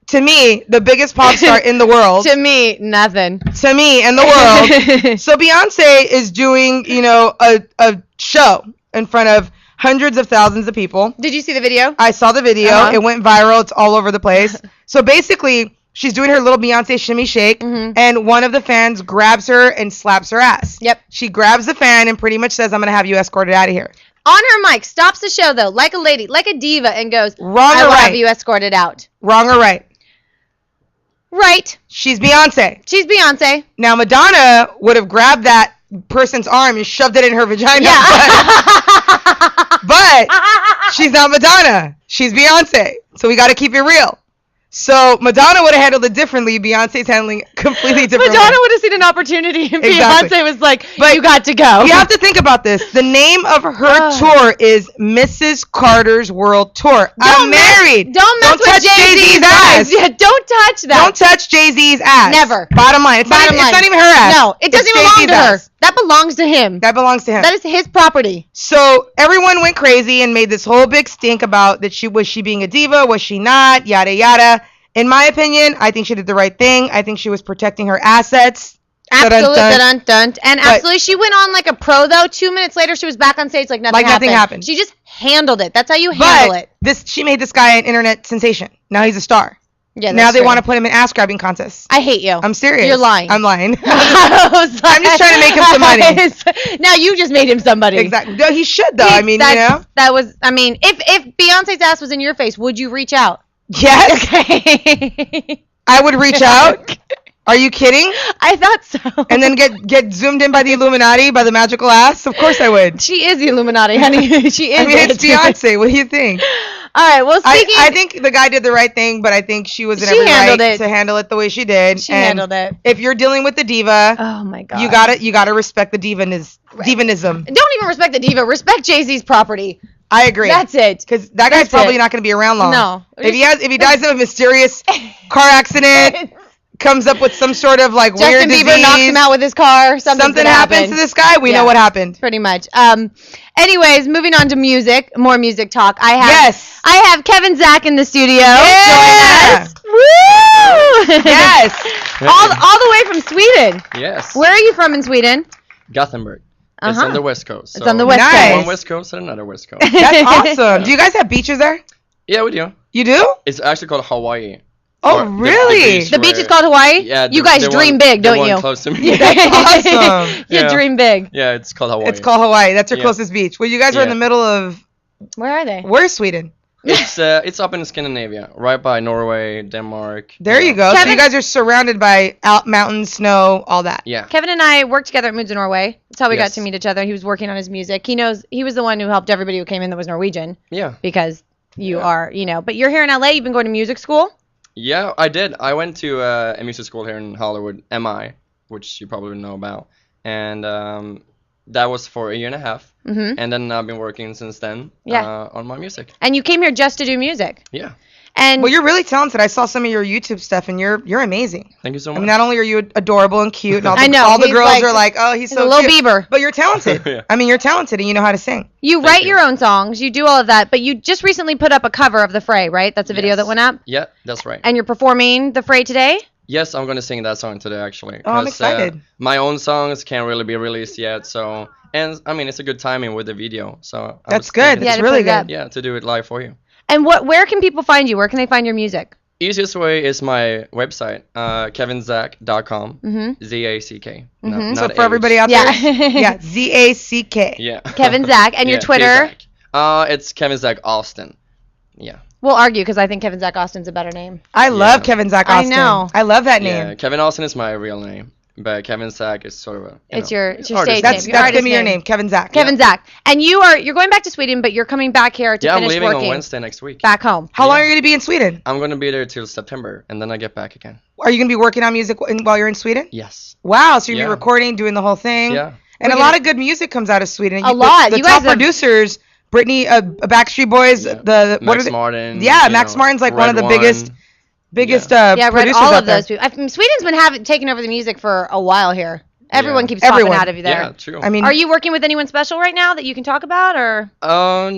To me, the biggest pop star in the world. To me, nothing. To me, in the world. So Beyonce is doing, a show in front of hundreds of thousands of people. Did you see the video? I saw the video. It went viral. It's all over the place. So basically, she's doing her little Beyonce shimmy shake, and one of the fans grabs her and slaps her ass. Yep. She grabs the fan and pretty much says, I'm going to have you escorted out of here. On her mic, stops the show, though, like a lady, like a diva, and goes, Wrong I or will right? have you escorted out. Wrong or right? Right. She's Beyonce. She's Beyonce. Now, Madonna would have grabbed that person's arm and shoved it in her vagina. Yeah. But she's not Madonna. She's Beyonce. So we got to keep it real. So Madonna would have handled it differently. Beyonce's handling it completely different. Madonna would have seen an opportunity, and Exactly. Beyonce was like, But you got to go. You have to think about this. The name of her tour is Mrs. Carter's World Tour. I'm married. Don't mess with touch Jay-Z's ass. Yeah, don't touch that. Don't touch Jay-Z's ass. Never. Bottom line. It's not even her ass. No, it doesn't It's even belong Jay-Z's to her. ass. That belongs to him. That belongs to him. That is his property. So everyone went crazy and made this whole big stink about that was she being a diva? Was she not? Yada, yada. In my opinion, I think she did the right thing. I think she was protecting her assets. Absolutely. Dun-dun-dun. And absolutely, she went on like a pro, though. 2 minutes later, she was back on stage like nothing happened. She just handled it. That's how you handle it. She made this guy an internet sensation. Now he's a star. Yeah, now they want to put him in ass grabbing contests. I hate you. I'm serious. You're lying. I'm lying. I'm just trying to make him some money. Now you just made him somebody. Exactly. No, he should though. That was. I mean, if Beyonce's ass was in your face, would you reach out? Yes. Okay. I would reach out. Are you kidding? I thought so. And then get zoomed in by the Illuminati, by the magical ass? Of course I would. She is the Illuminati, honey. She is. I mean, it's Beyonce. What do you think? All right. Well, speaking. I think the guy did the right thing, but I think she was in every right to handle it the way she did. She handled it. If you're dealing with the diva, oh my God, you gotta respect the divanism. Don't even respect the diva. Respect Jay-Z's property. I agree. That's it. Because that guy's probably not going to be around long. No. If he dies of a mysterious car accident, comes up with some sort of like weird disease. Justin Bieber knocks him out with his car. Something happens to this guy. We know what happened. Pretty much. Anyways, moving on to music. More music talk. I have Kevin Zach in the studio. Yeah. Woo! Yes. all the way from Sweden. Yes. Where are you from in Sweden? Gothenburg. It's on the West Coast. It's on the West Coast. One West Coast and another West Coast. That's awesome. Do you guys have beaches there? Yeah, we do. You do? It's actually called Hawaii. Oh, really? The beach is called Hawaii? Yeah. You guys dream big, don't you? Close to me. That's awesome. You dream big. Yeah, it's called Hawaii. It's called Hawaii. That's your closest beach. Well, you guys are in the middle of... Where are they? Where's Sweden? It's up in Scandinavia, right by Norway, Denmark. There you go. So you guys are surrounded by mountains, snow, all that. Yeah. Kevin and I worked together at Moods of Norway. That's how we got Yes. to meet each other. He was working on his music. He was the one who helped everybody who came in that was Norwegian. Yeah. Because you are, but you're here in LA. You've been going to music school? Yeah, I did. I went to a music school here in Hollywood, MI, which you probably know about. And that was for a year and a half. Mm-hmm. And then I've been working since then on my music. And you came here just to do music? Yeah. And Well, you're really talented. I saw some of your YouTube stuff, and you're amazing. Thank you so I much. mean, not only are you adorable and cute, and all the, I know, all the he's girls like- are like, oh, he's he's so a little cute. Bieber. But you're talented. Yeah. I mean, you're talented, and you know how to sing. you write your own songs, you do all of that, but you just recently put up a cover of The Fray, right? That's a video Yes. that went up. Yeah, that's right. And you're performing The Fray today? Yes, I'm gonna sing that song today actually. Oh, I'm 'cause, excited. my own songs can't really be released yet, so and I mean it's a good timing with the video, so I That's was good. thinking- That's to really put it up. good. Yeah, to do it live for you. And where can people find you? Where can they find your music? Easiest way is my website, kevinzack.com. Mm-hmm. Z-A-C-K. Mhm. So not for H. everybody out Yeah. there, yeah, Zack. Yeah. Kevin Zack. And your Yeah, Twitter? K-Zack. It's Kevin Zack Austin. Yeah. We'll argue because I think Kevin Zack Austin's a better name. I love Yeah. Kevin Zack I Austin. know. I love that name. Yeah, Kevin Austin is my real name, but Kevin Zack is sort of a. It's know, your stage artist That's name. Your artist gonna be your name, Kevin Zack. Kevin Zack. And you're going back to Sweden, but you're coming back here to Yeah, I'm finish leaving working on Wednesday next week. back home. How long are you gonna be in Sweden? I'm gonna be there till September, and then I get back again. Are you gonna be working on music while you're in Sweden? Yes. Wow, so you're gonna Yeah. be recording, doing the whole thing. Yeah. And We're a lot gonna- of good music comes out of Sweden. A lot. The You top guys have- producers, Britney, Backstreet Boys, Yeah. the what are Max they? Martin. Yeah, you Max know, Martin's like one of Red the biggest Yeah, I read producers all out of there. those people. Sweden's been taking over the music for a while here. Everyone Yeah. keeps popping Everyone. out of you there. Yeah, true. I mean, Are you working with anyone special right now that you can talk about, or? No,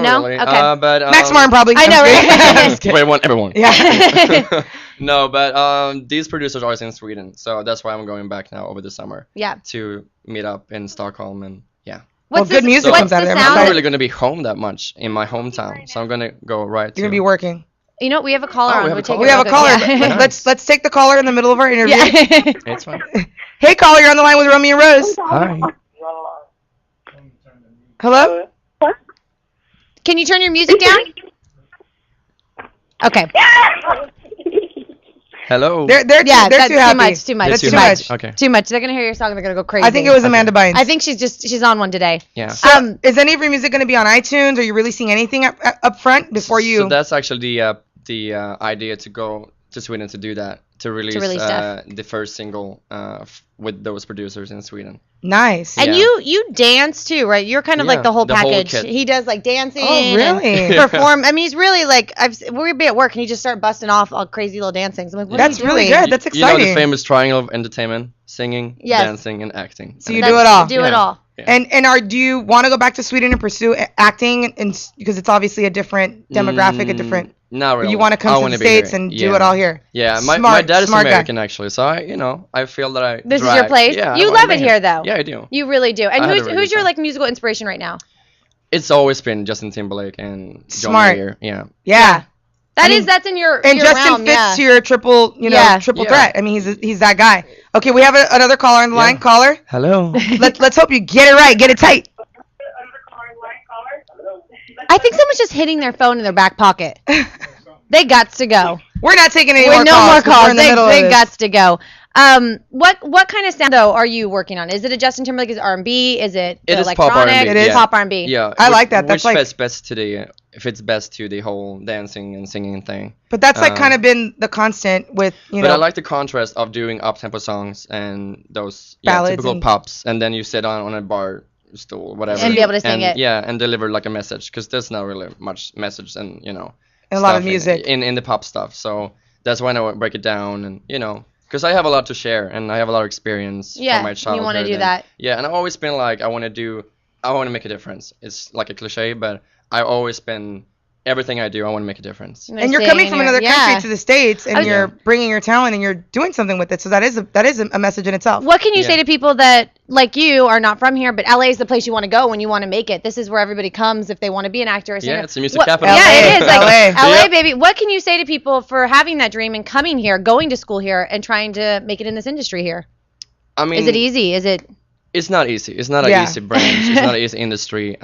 No? really. Okay. But Max Martin probably. I know, I'm right? just kidding. Wait, everyone. Yeah. No, but these producers are in Sweden, so that's why I'm going back now over the summer Yeah. to meet up in Stockholm, and yeah. Well, good music what's comes out the of there. I'm sound not that- really gonna be home that much in my hometown, so I'm gonna go right. You're gonna be working. You know, we have a caller Oh, on. we have We'll a take caller. We it have a real caller. quick. Yeah. Let's take the caller in the middle of our interview. Yeah. It's fine. Hey, caller, you're on the line with Romi and Rose. Hi. Hello. Can you turn your music down? Okay. Hello. They're Yeah, too that's too too happy. much. Too much. That's Too too much. much. Okay. Too much. They're gonna hear your song. They're gonna go crazy. I think it was Amanda Bynes. I think she's on one today. Yeah. Is any of your music going to be on iTunes? Are you releasing anything up front before you? So that's actually the idea to go to Sweden to do that, to release stuff. the first single with those producers in Sweden. Nice. And Yeah. you dance too, right? You're kind of like Yeah, the whole the whole package. kit. He does like dancing. Oh, really? and perform. I mean, he's really like we'd be at work and he just start busting off all crazy little dancings. I'm like, what That's are you really doing? good. That's You know exciting. the famous triangle of entertainment: singing, Yes. dancing, and acting. So you And do it all. Do it Yeah. all. Yeah. And do you want to go back to Sweden and pursue acting? And because it's obviously a different demographic, a different. Not really. You want to I come to wanna the be States here. and do Yeah. it all here. Yeah, my Smart- dad is smart guy. American actually, so I feel that I. This is drag- your place. Yeah, You I wanna love be it here, though. Yeah, I do. You really do. And I had a who's really who's good your time. like musical inspiration right now? It's always been Justin Timberlake and John Smart. Mayer. Yeah. Yeah. That's in your And your Justin realm, fits yeah. to your triple, triple Yeah. threat. I mean, he's that guy. Okay, we have another caller on the line. Caller, Hello. let's hope you get it right, get it tight. I think someone's just hitting their phone in their back pocket. They gots to go. We're not taking any With more no calls. more 'cause we're calls. in the They middle of this. gots to go. What kind of sound though are you working on? Is it a Justin Timberlake? Is it R&B? Is it It the is pop electronic? R&B. It is. yeah. pop R&B. Yeah. I like that. That's which like- fits best to the fits best to the whole dancing and singing thing. But that's like Um, kind of been the constant with But I like the contrast of doing up-tempo songs and those Ballads typical and- pops, and then you sit on a bar stool, whatever, And be able to sing it. Yeah, and deliver like a message, because there's not really much message and a lot of stuff music. in the pop stuff. So that's why I break it down, and because I have a lot to share and I have a lot of experience Yeah, from my you childhood. wanna do and- that. Yeah, and I've always been like I want to make a difference. It's like a cliche, but I've always been everything I do. I want to make a difference. And you're coming from another country to the States, and was- you're bringing your talent, and you're doing something with it. So that is a message in itself. What can you Yeah. say to people that, like you, are not from here, but LA is the place you want to go when you want to make it? This is where everybody comes if they want to be an actor or singer. Yeah, it's the music capital. Yeah, LA. it is. Like, LA. LA, Yep. baby. What can you say to people for having that dream and coming here, going to school here, and trying to make it in this industry here? I mean, Is it easy? Is it? It's not easy. It's not Yeah. an easy branch. It's not an easy industry.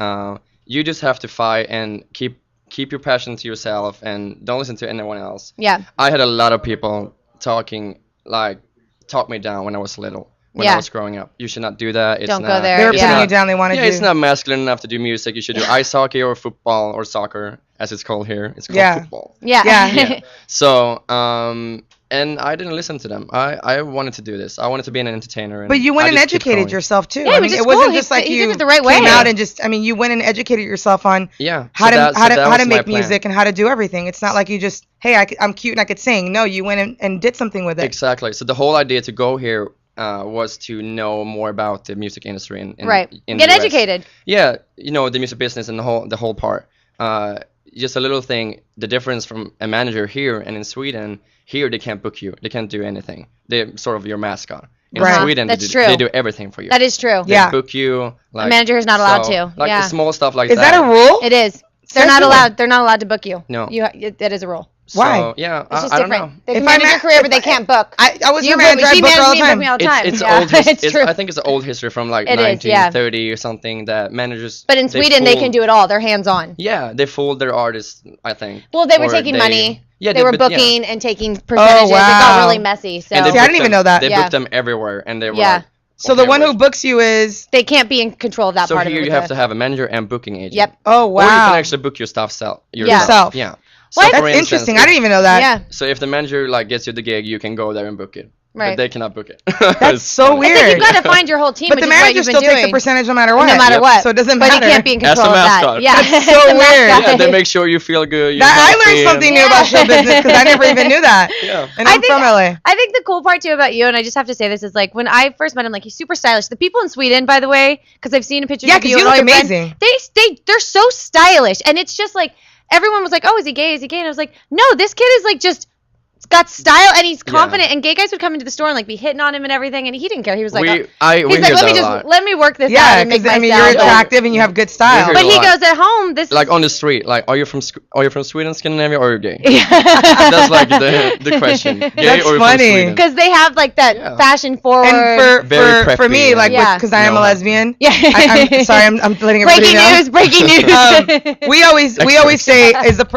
You just have to fight and keep your passion to yourself and don't listen to anyone else. Yeah. I had a lot of people talk me down when I was little. When Yeah. I was growing up, you should not do that. It's Don't go not, there, They were it's putting not- you down. They wanted Yeah, you. it's not masculine enough to do music. You should do ice hockey or football or soccer, as it's called here. It's called Yeah. football. Yeah. Yeah. Yeah. So And I didn't listen to them. I wanted to do this. I wanted to be an entertainer. And But you went I and just kept educated going. yourself too. Yeah, I which mean, is it wasn't cool. just He like did you it the right way. came out and just. I mean, you went and educated yourself on Yeah. how so to that, so how that to was my make plan. music and how to do everything. It's not like you just hey I'm cute and I could sing. No, you went and did something with it. Exactly. So the whole idea to go here was to know more about the music industry in Right. in Get the US. educated. Yeah, the music business and the whole part. Just a little thing. The difference from a manager here and in Sweden. Here they can't book you. They can't do anything. They're sort of your mascot. In Right. Sweden, That's they, true. they do everything for you. That is true. They Yeah. book you. Like, A manager is not allowed so, to. Like Yeah. the small stuff like Is that a rule? It is. They're Says not who? allowed. They're not allowed to book you. No. That is a rule. Why? So, yeah, It's just I don't different. know. They can If I manage your ma- career, if but they I- can't book. I was You your manager. I she book her all managed the me time. and booked me all the time. It's Yeah. old history. It's true. I think it's old history from like It is, yeah. 1930 or something that managers. But in Sweden, they can do it all. They're hands on. Yeah, they fooled their artists, I think. Well, they were Or taking money. Yeah, they were but yeah. booking and taking percentages. It wow. got really messy. So And they See, I booked didn't even them- know that. They Yeah. booked them everywhere, and they were Yeah. like, So the okay, one who wait. books you is they can't be in control of that So part here of it. you have to have a manager and booking agent. Yep. oh Or you wow. can actually book your stuff Yourself. Yeah. Well, So That's for instance, interesting. I didn't even know that. Yeah. So if the manager like gets you the gig, you can go there and book it. Right. But they cannot book it. That's so It's weird. like you've got to find your whole team. But which the is what manager you've been still takes a doing. percentage no matter what. No matter Yep. what. So it doesn't But matter. he can't be in As a control of that. mascot. Yeah. That's so The weird. mascot. Yeah, they make sure you feel good. You're That, I happy, learned something and- new about show business because I never even knew that. Yeah. And I I'm think- from LA. I think the cool part too about you, and I just have to say this, is like when I first met him, like he's super stylish. The people in Sweden, by the way, because I've seen pictures Yeah, of 'cause you you and all look your friends, amazing. they're so stylish, and it's just like everyone was like, "Oh, is he gay? Is he gay?" And I was like, "No, this kid is like just got style and he's confident." And gay guys would come into the store and like be hitting on him and everything, and he didn't care. He was like, we he's hear like, that "Let me a just lot. let me work this out Yeah, and make because my I mean sound you're better." attractive and you have good style. hear But a he lot. goes at home. This Like on the street, like are you from Sweden, Scandinavia, or are you gay? Yeah. That's like the question. Gay That's or funny. from Sweden? Because they have like that Yeah. fashion forward. And Very for preppy me, like Yeah. because I am a No. lesbian. Yeah. I'm sorry. I'm letting everybody know. breaking news. We always say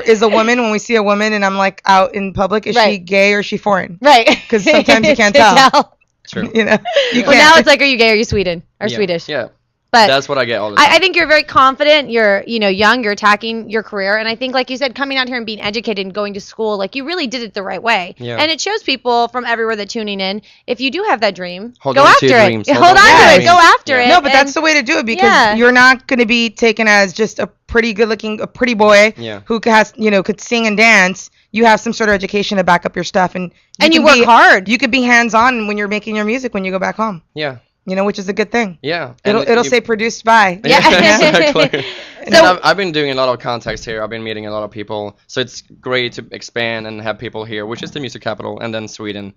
is a woman when we see a woman and I'm like out in public, is she Right. gay or is she foreign? Right. 'Cause sometimes you can't tell. True. You know, you Well, can't. now it's like, are you gay? Are you Sweden? Or Yeah. Swedish? Yeah. But That's what I get all the time. I think you're very confident. You're, young. You're attacking your career, and I think, like you said, coming out here and being educated and going to school, like you really did it the right way. Yeah. And it shows people from everywhere that tuning in. If you do have that dream, Hold go on to after your it. dreams. Hold Hold on on to to your it. dreams. Go after Yeah. it. No, but that's And- the way to do it because Yeah. you're not going to be taken as just a pretty good-looking, a pretty boy Yeah. who has, could sing and dance. You have some sort of education to back up your stuff, and you can work be- hard. You could be hands-on when you're making your music when you go back home. Yeah. Which is a good thing. Yeah. It'll And say produced by. Yeah. Exactly. And So- I've been doing a lot of contacts here. I've been meeting a lot of people. So it's great to expand and have people here, which is the music capital, and then Sweden.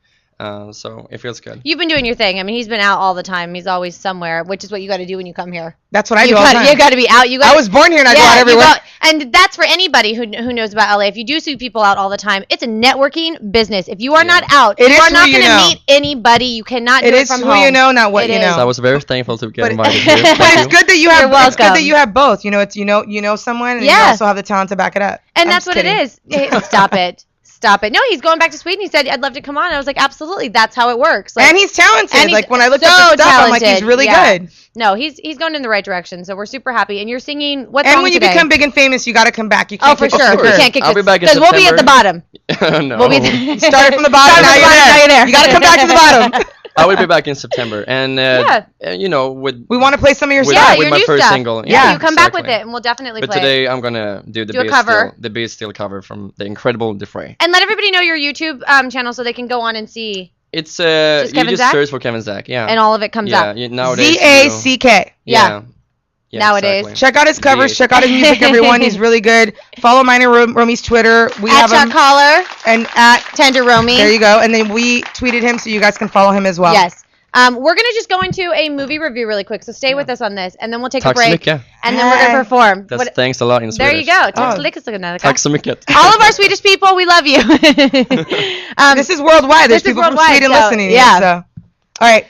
So it feels good. You've been doing your thing. I mean, he's been out all the time. He's always somewhere, which is what you got to do when you come here. That's what I You do all the time. got to be out. You got. I was born here and I go out you everywhere. and that's for anybody who knows about LA. If you do see people out all the time, it's a networking business. If you are not out, It you is are who not you going to know. meet anybody. You cannot It do it is from who home. you know, not what It you is. know. So I was very thankful to get But- invited here. But Thank it's you. good that you You're have. It's good welcome. that you have both. It's you know someone, and you Yeah. also have the talent to back it up. And I'm that's just what kidding. it is. Hey, stop it. Stop it. No, he's going back to Sweden. He said, I'd love to come on. And I was like, absolutely. That's how it works. Like, And he's talented. and he's Like when I looked so at the stuff, I'm like, he's talented. really Yeah. good. No, he's going in the right direction. So we're super happy. And you're singing what And song when you today? become big and famous, you got to come back. You Oh, can't for kick sure. off the We curb. can't kick I'll be back in because we'll be at the September. bottom. No. We'll be Started from the bottom. Started Now from the you're bottom, there. now you're there. You got to come back to the bottom. I will be back in September, and Yeah. with We want to play some of your with, Yeah, stuff. with your my new first stuff. single. Yeah, you come back with exactly. it, and we'll definitely But play it. today I'm gonna do Do a cover. the Be Still cover from the incredible Defray. And let everybody know your YouTube channel so they can go on and see. It's Just you Kevin just Zach? search for Kevin Zach, yeah, And all of it comes yeah. up. Nowadays, ZACK. Yeah. Yeah, Nowadays. exactly. Check out his covers. ZACK. Check out his music, everyone. He's really good. Follow mine and Romi's Twitter. We At have Chuck him Collar, and at Tender Romi. there you go. And then we tweeted him so you guys can follow him as well. Yes. We're going to just go into a movie review really quick, so stay with us on this, and then we'll take a Tack så break, mycket. and then we're going to perform. That's What- thanks a lot in there Swedish. you go. Tack så Oh. mycket, Suganna. Tack så mycket. All of our Swedish people, we love you. This is worldwide. There's this is people from worldwide, Sweden so, listening. yeah. So, all right.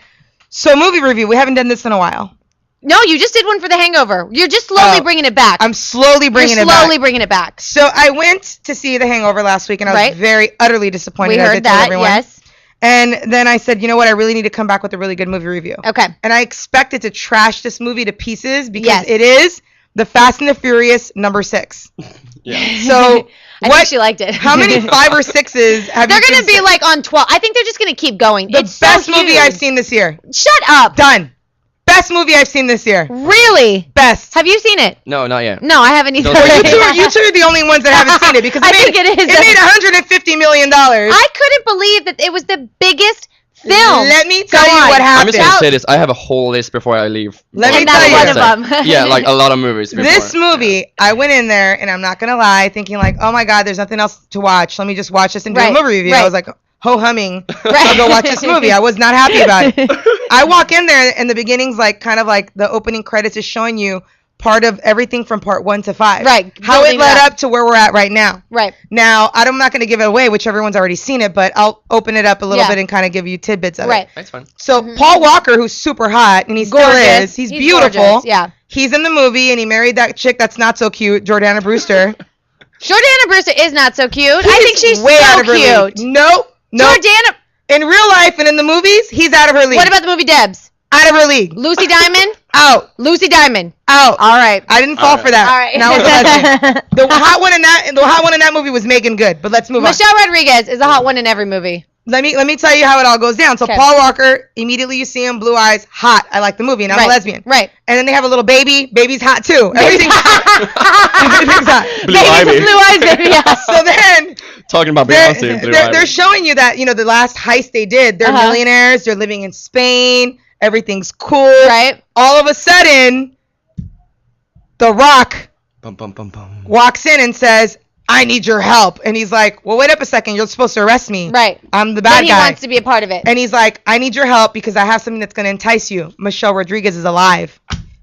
So movie review. We haven't done this in a while. No, you just did one for The Hangover. You're just slowly Oh, bringing it back. I'm slowly bringing You're it back. slowly bringing it back. So I went to see The Hangover last week, and I was Right. very utterly disappointed. We as I heard told that, everyone. yes. And then I said, you know what? I really need to come back with a really good movie review. Okay. And I expected to trash this movie to pieces because Yes. it is, The Fast and the Furious #6. Yeah. So I think she liked it. How many 5 or 6s have They're you going to be like on 12. I think they're just going to keep going. The It's best so movie huge. I've seen this year. Shut up. Done. Best movie I've seen this year. Really? Best. Have you seen it? No, not yet. No, I haven't either. Don't say You two are the only ones that haven't seen it because I think it is. It made $150 million. I couldn't believe that it was the biggest film. Let me tell you what I'm happened. just gonna say this. I have a whole list before I leave. Let me And tell that's you. one of them. Yeah, like a lot of movies. Before. This movie, I went in there, and I'm not going to lie, thinking like, oh my God, there's nothing else to watch. Let me just watch this and do a Right, movie review. right. I was like, ho-humming. Right. I'll go watch this movie. I was not happy about it. I walk in there, and the beginning's like kind of like the opening credits is showing you part of everything from part 1 to 5. Right. How it Building led it up to where we're at right now. Right. Now, I'm not going to give it away, which everyone's already seen it, but I'll open it up a little Yeah. bit and kind of give you tidbits of Right. it. That's fine. So Paul Walker, who's super hot, and he still Gorgeous. is. He's beautiful. Gorgeous, yeah. He's in the movie, and he married that chick that's not so cute, Jordana Brewster. Jordana Brewster is not so cute. I think she's way so out of her cute. league. Nope. Jordana. In real life and in the movies, he's out of her league. What about the movie Debs? Out of her league. Lucy Diamond? Out. Lucy Diamond. Out. All right. I didn't fall All for right. that. All right. Now it's a lesbian. The hot one in that movie was Megan Good. But let's move on. Michelle Rodriguez is a hot one in every movie. Let me tell you how it all goes down. So Okay. Paul Walker, immediately you see him, blue eyes, hot. I like the movie, and I'm Right. a lesbian. Right. And then they have a little baby. Baby's hot too. Everything's hot. Everything's hot. Blue Ivy. Blue eyes, baby. Yeah. So then Talking about they're, Beyonce. Blue they're, Ivy. they're showing you that, the last heist they did, they're Uh-huh. millionaires, they're living in Spain, everything's cool. Right. All of a sudden, The Rock Bum, bum, bum, bum. walks in and says, I need your help. And he's like, well, wait up a second. You're supposed to arrest me. Right. I'm the But bad he guy. wants to be a part of it. And he's like, I need your help because I have something that's going to entice you. Michelle Rodriguez is alive.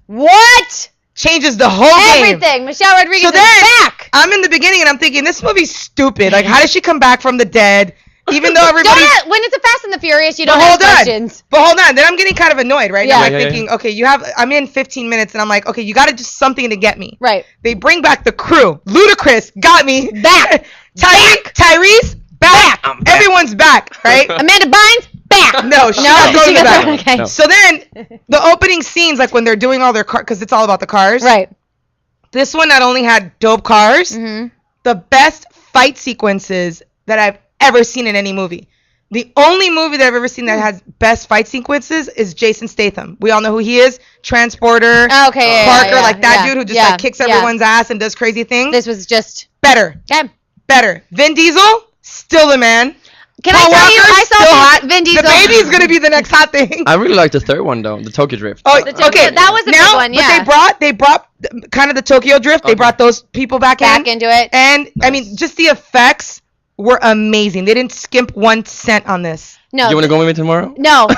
What? Changes the whole game. Everything. Michelle Rodriguez So is then, back. I'm in the beginning and I'm thinking, this movie's stupid. Like, how does she come back from the dead? Even though everybody... When it's a Fast and the Furious, you But don't have hold on. questions. But hold on. Then I'm getting kind of annoyed, right? Yeah. I'm like Yeah, yeah, thinking, okay, I'm in 15 minutes and I'm like, okay, you got to do something to get me. Right. They bring back the crew. Ludacris got me. Back. Tyrese, back. I'm back. Everyone's back, right? Amanda Bynes, back. No, she's No, not going she to the got- back. okay. No. So then, the opening scenes, like when they're doing all their cars, because it's all about the cars. Right. This one not only had dope cars, Mm-hmm. the best fight sequences that I've ever seen in any movie. The only movie that I've ever seen that has best fight sequences is Jason Statham. We all know who he is. Transporter. Okay, yeah, Parker, yeah, like that yeah, dude who just yeah, like kicks yeah. everyone's ass and does crazy things. This was just... Better. Okay. Better. Vin Diesel, still the man. Can Paul I tell you, Walker, I still saw hot. Vin Diesel. The baby's gonna be the next hot thing. I really like the third one though, the Tokyo Drift. Oh, The Tokyo- okay. that was a now, good one, yeah. But they brought kind of the Tokyo Drift. They Okay. brought those people back into it. And I Nice. mean, just the effects were amazing. They didn't skimp 1 cent on this. No. You want to go with me tomorrow? No. It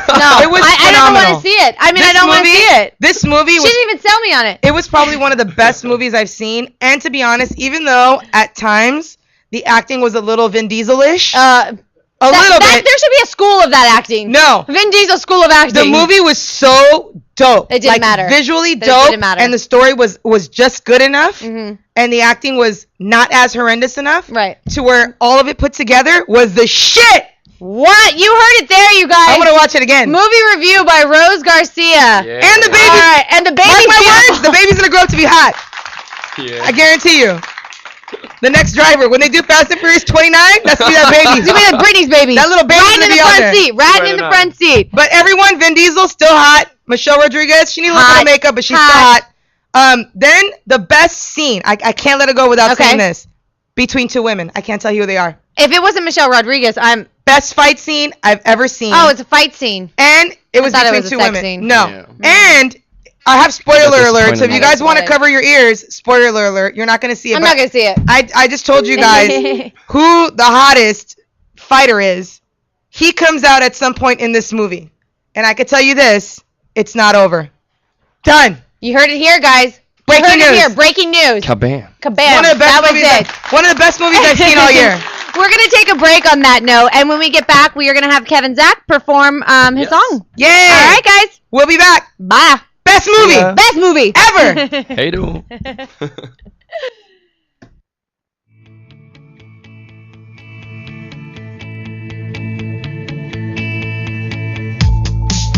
was I don't phenomenal. want to see it. I mean, I This don't want to movie- see it. This movie She was didn't even sell me on it. it was probably one of the best movies I've seen. And to be honest, even though at times the acting was a little Vin Diesel-ish, a little bit. There should be a school of that acting. No. Vin Diesel school of acting. The movie was so dope. It didn't matter. Visually It dope, didn't matter. and the story was just good enough, Mhm. and the acting was not as horrendous enough, Right. to where all of it put together was the shit. What? You heard it there, you guys. I want to watch it again. Movie review by Rose Garcia. Yeah. And the baby. All right, and the Mark baby's my beautiful. words, the baby's gonna grow up to be hot. Yeah. I guarantee you. The next driver, when they do Fast and Furious 29, that's gonna be that baby. It's gonna be like Britney's baby. That little baby's riding gonna in the be out front there. seat. Riding in Right the on. front seat. But everyone, Vin Diesel still hot. Michelle Rodriguez, she needs a little bit Hot. of makeup, but she's Hot. still hot. Then the best scene, I can't let it go without Okay. saying this. Between two women, I can't tell you who they are. If it wasn't Michelle Rodriguez, I'm. Best fight scene I've ever seen. Oh, it's a fight scene. And it was thought it between was a two sex women. scene. No. Yeah. And I have spoiler That's alerts. So if disappointing. you guys want to Spoiler. cover your ears, spoiler alert, you're not going to see it. I'm but not gonna see it. I just told you guys who the hottest fighter is. He comes out at some point in this movie. And I can tell you this, it's not over. Done. You heard it here, guys. Breaking you heard news. it here. Breaking news. Kabam. Kabam. One of the best That was movies it. One of the best movies I've seen all year. We're going to take a break on that note. And when we get back, we are going to have Kevin Zach perform his Yes. song. Yay. All right, guys. We'll be back. Bye. Best movie Yeah. Best movie ever. Hey, do.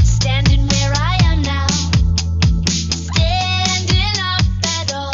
Standing where I am now, standing up at all.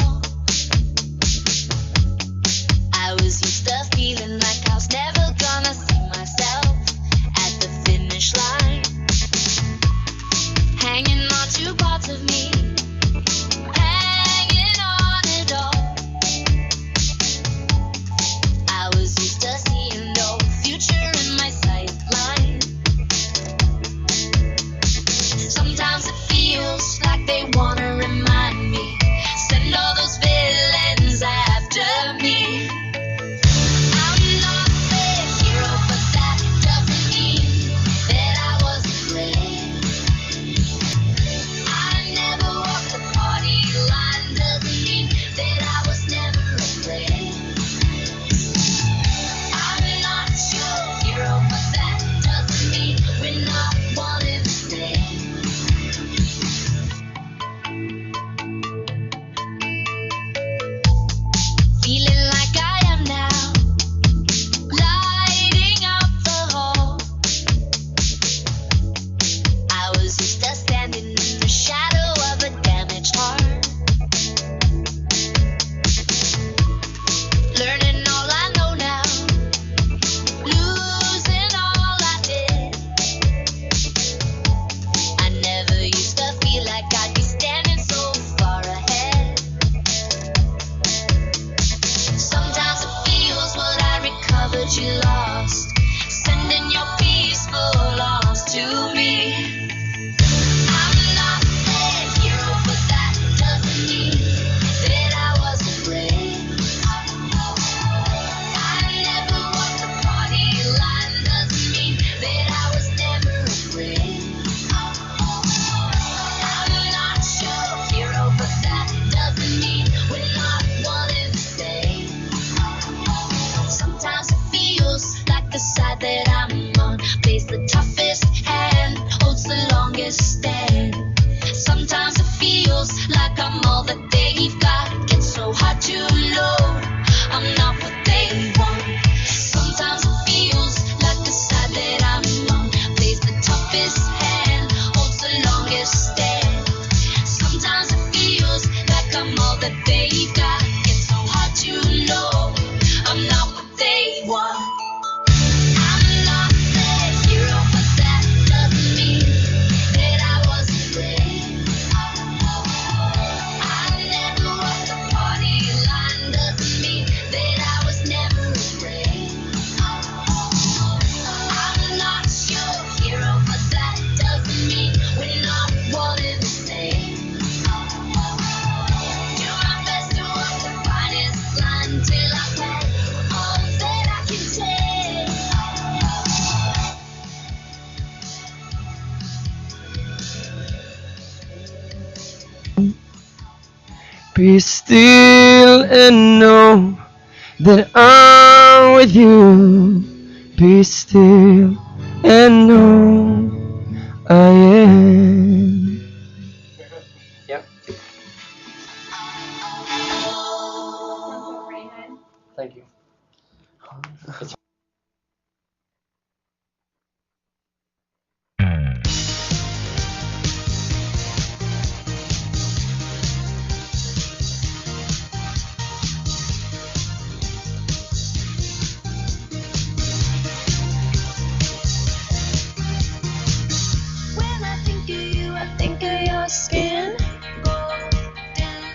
Be still and know that I'm with you. Be still and know I am. Yeah. Thank you.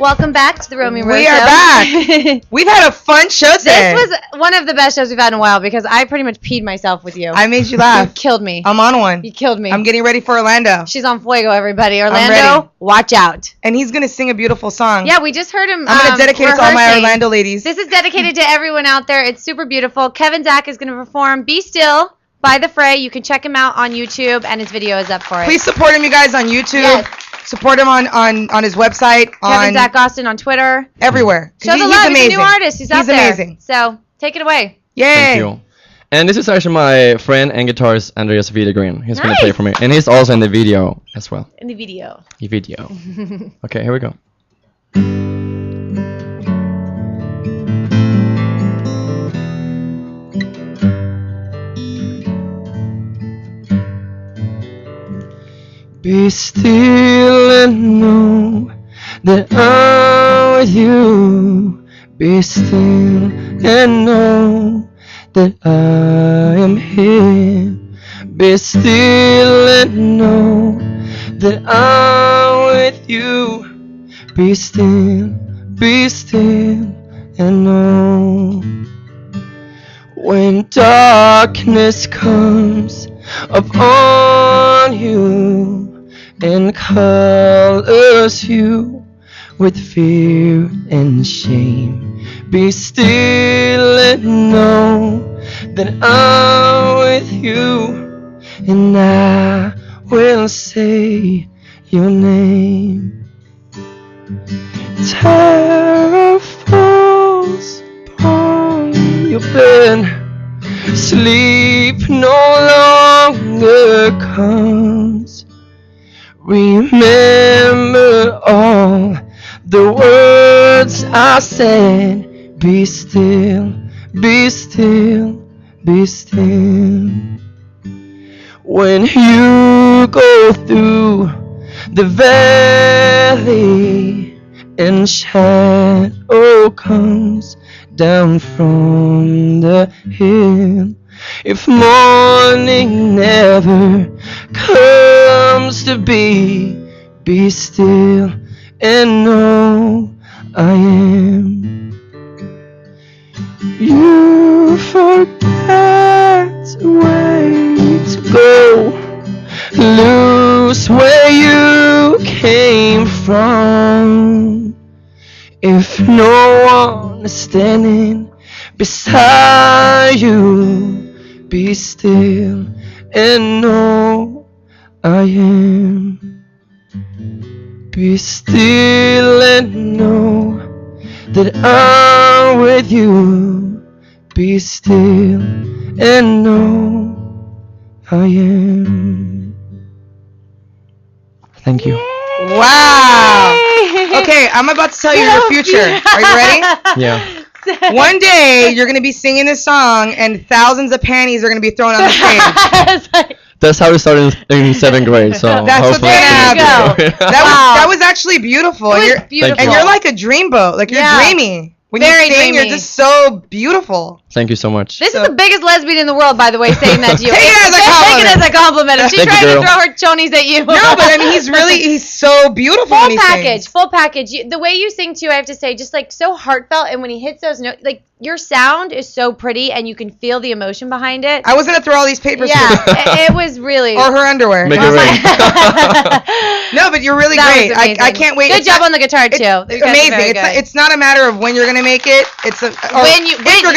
Welcome back to the Romi Rose We are Show. back. We've had a fun show today. This was one of the best shows we've had in a while because I pretty much peed myself with you. I made you laugh. You killed me. I'm on one. You killed me. I'm getting ready for Orlando. She's on fuego, everybody. ready. Orlando, watch out. And he's going to sing a beautiful song. Yeah, we just heard him. I'm going to dedicate it to all my rehearsing. Orlando ladies. This is dedicated to everyone out there. It's super beautiful. Kevin Zach is going to perform Be Still by The Fray. You can check him out on YouTube, and his video is up for it. Please support him, you guys, on YouTube. Yes. Support him on his website. Kevin on Zach Austin on Twitter. everywhere. Show the He's love. amazing. He's a new artist. He's out there. amazing. So take it away. Yay. Thank you. And this is actually my friend and guitarist Andreas Videgreen. He's gonna play Nice. for me, and he's also in the video as well. In the video. The video. Okay, here we go. Be still and know that I'm with you. Be still and know that I am here. Be still and know that I'm with you. Be still and know. When darkness comes upon you and colors you with fear and shame, be still and know that I'm with you, and I will say your name. Terror falls upon your bed, sleep no longer comes. Remember all the words I said. Be still, be still, be still. When you go through the valley and shadow comes down from the hill, if morning never comes to be still and know I am. You forget where to go, lose where you came from. If no one is standing beside you, be still and know I am. Be still and know that I'm with you. Be still and know I am. Thank you. Wow. Okay, I'm about to tell you your future. Are you ready? Yeah. One day, you're going to be singing this song, and thousands of panties are going to be thrown on the stage. That's how we started in 7th grade. So That's what hopefully they I have. can do it. That was actually beautiful. It was You're- beautiful. And you're like a dreamboat. Like, you're Yeah. dreamy. When Very you sing, dreamy. you're just so beautiful. Thank you so much. This is the biggest lesbian in the world, by the way, saying that to you. Take it as a Take it as a compliment. If she's Thank you, trying to girl. throw her chonies at you. No, but I mean, he's so beautiful when full he package, sings. full package. The way you sing too, I have to say, just like so heartfelt, and when he hits those notes, like your sound is so pretty, and you can feel the emotion behind it. I was going to throw all these papers to Yeah, her. it was really. Or her underwear. Make it rain. No, but you're really That great. was amazing. I can't wait. Good It's job not- on the guitar too. It's You guys are amazing. very good. It's not a matter of when you're going to make it. It's if you're going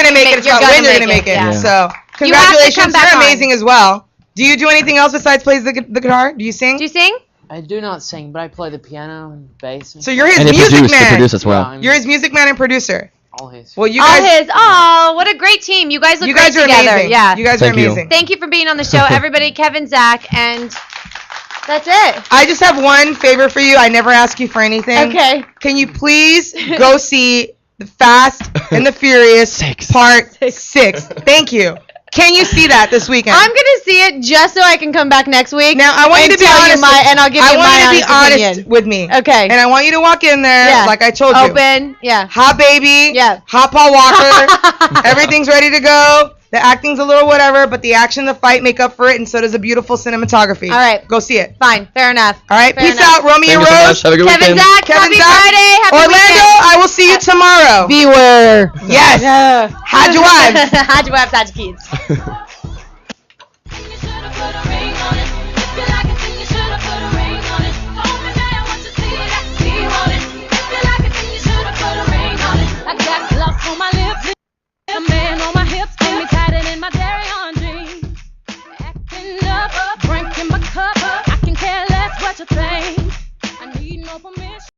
to make it. It's you're not gonna when you're going to make make it, it. yeah. So You have to congratulations. come back You're on. amazing as well. Do you do anything else besides play the guitar? Do you sing? Do you sing? I do not sing, but I play the piano and bass. So you're his And he music produced, man. he produced as well. Yeah, I'm You're his music man and producer. all his. Well, you All guys, his. Oh, what a great team. You guys look you great guys are together. amazing. Yeah. You guys are Thank you. amazing. Thank you for being on the show, everybody. Kevin, Zach, and that's it. I just have one favor for you. I never ask you for anything. Okay. Can you please go see The Fast and the Furious Part 6? Thank you. Can you see that this weekend? I'm gonna see it just so I can come back next week. Now I want you and to be tell honest. and I'll give you I want my you to be honest opinion. with me. Okay. And I want you to walk in there Yeah. like I told you. Open. Yeah. Hot baby. Yeah. Hot Paul Walker. Everything's ready to go. The acting's a little whatever, but the action, the fight make up for it, and so does a beautiful cinematography. All right. Go see it. Fine. Fair enough. All right. Fair Peace enough. out, Romy Thank and you so Rose. much. Have a good Kevin, weekend. Zach, Kevin, happy Zach. Friday. Happy Orlando, weekend. I will see you tomorrow. Beware. Yes. Hide your wives. Hide your wives, hide your kids.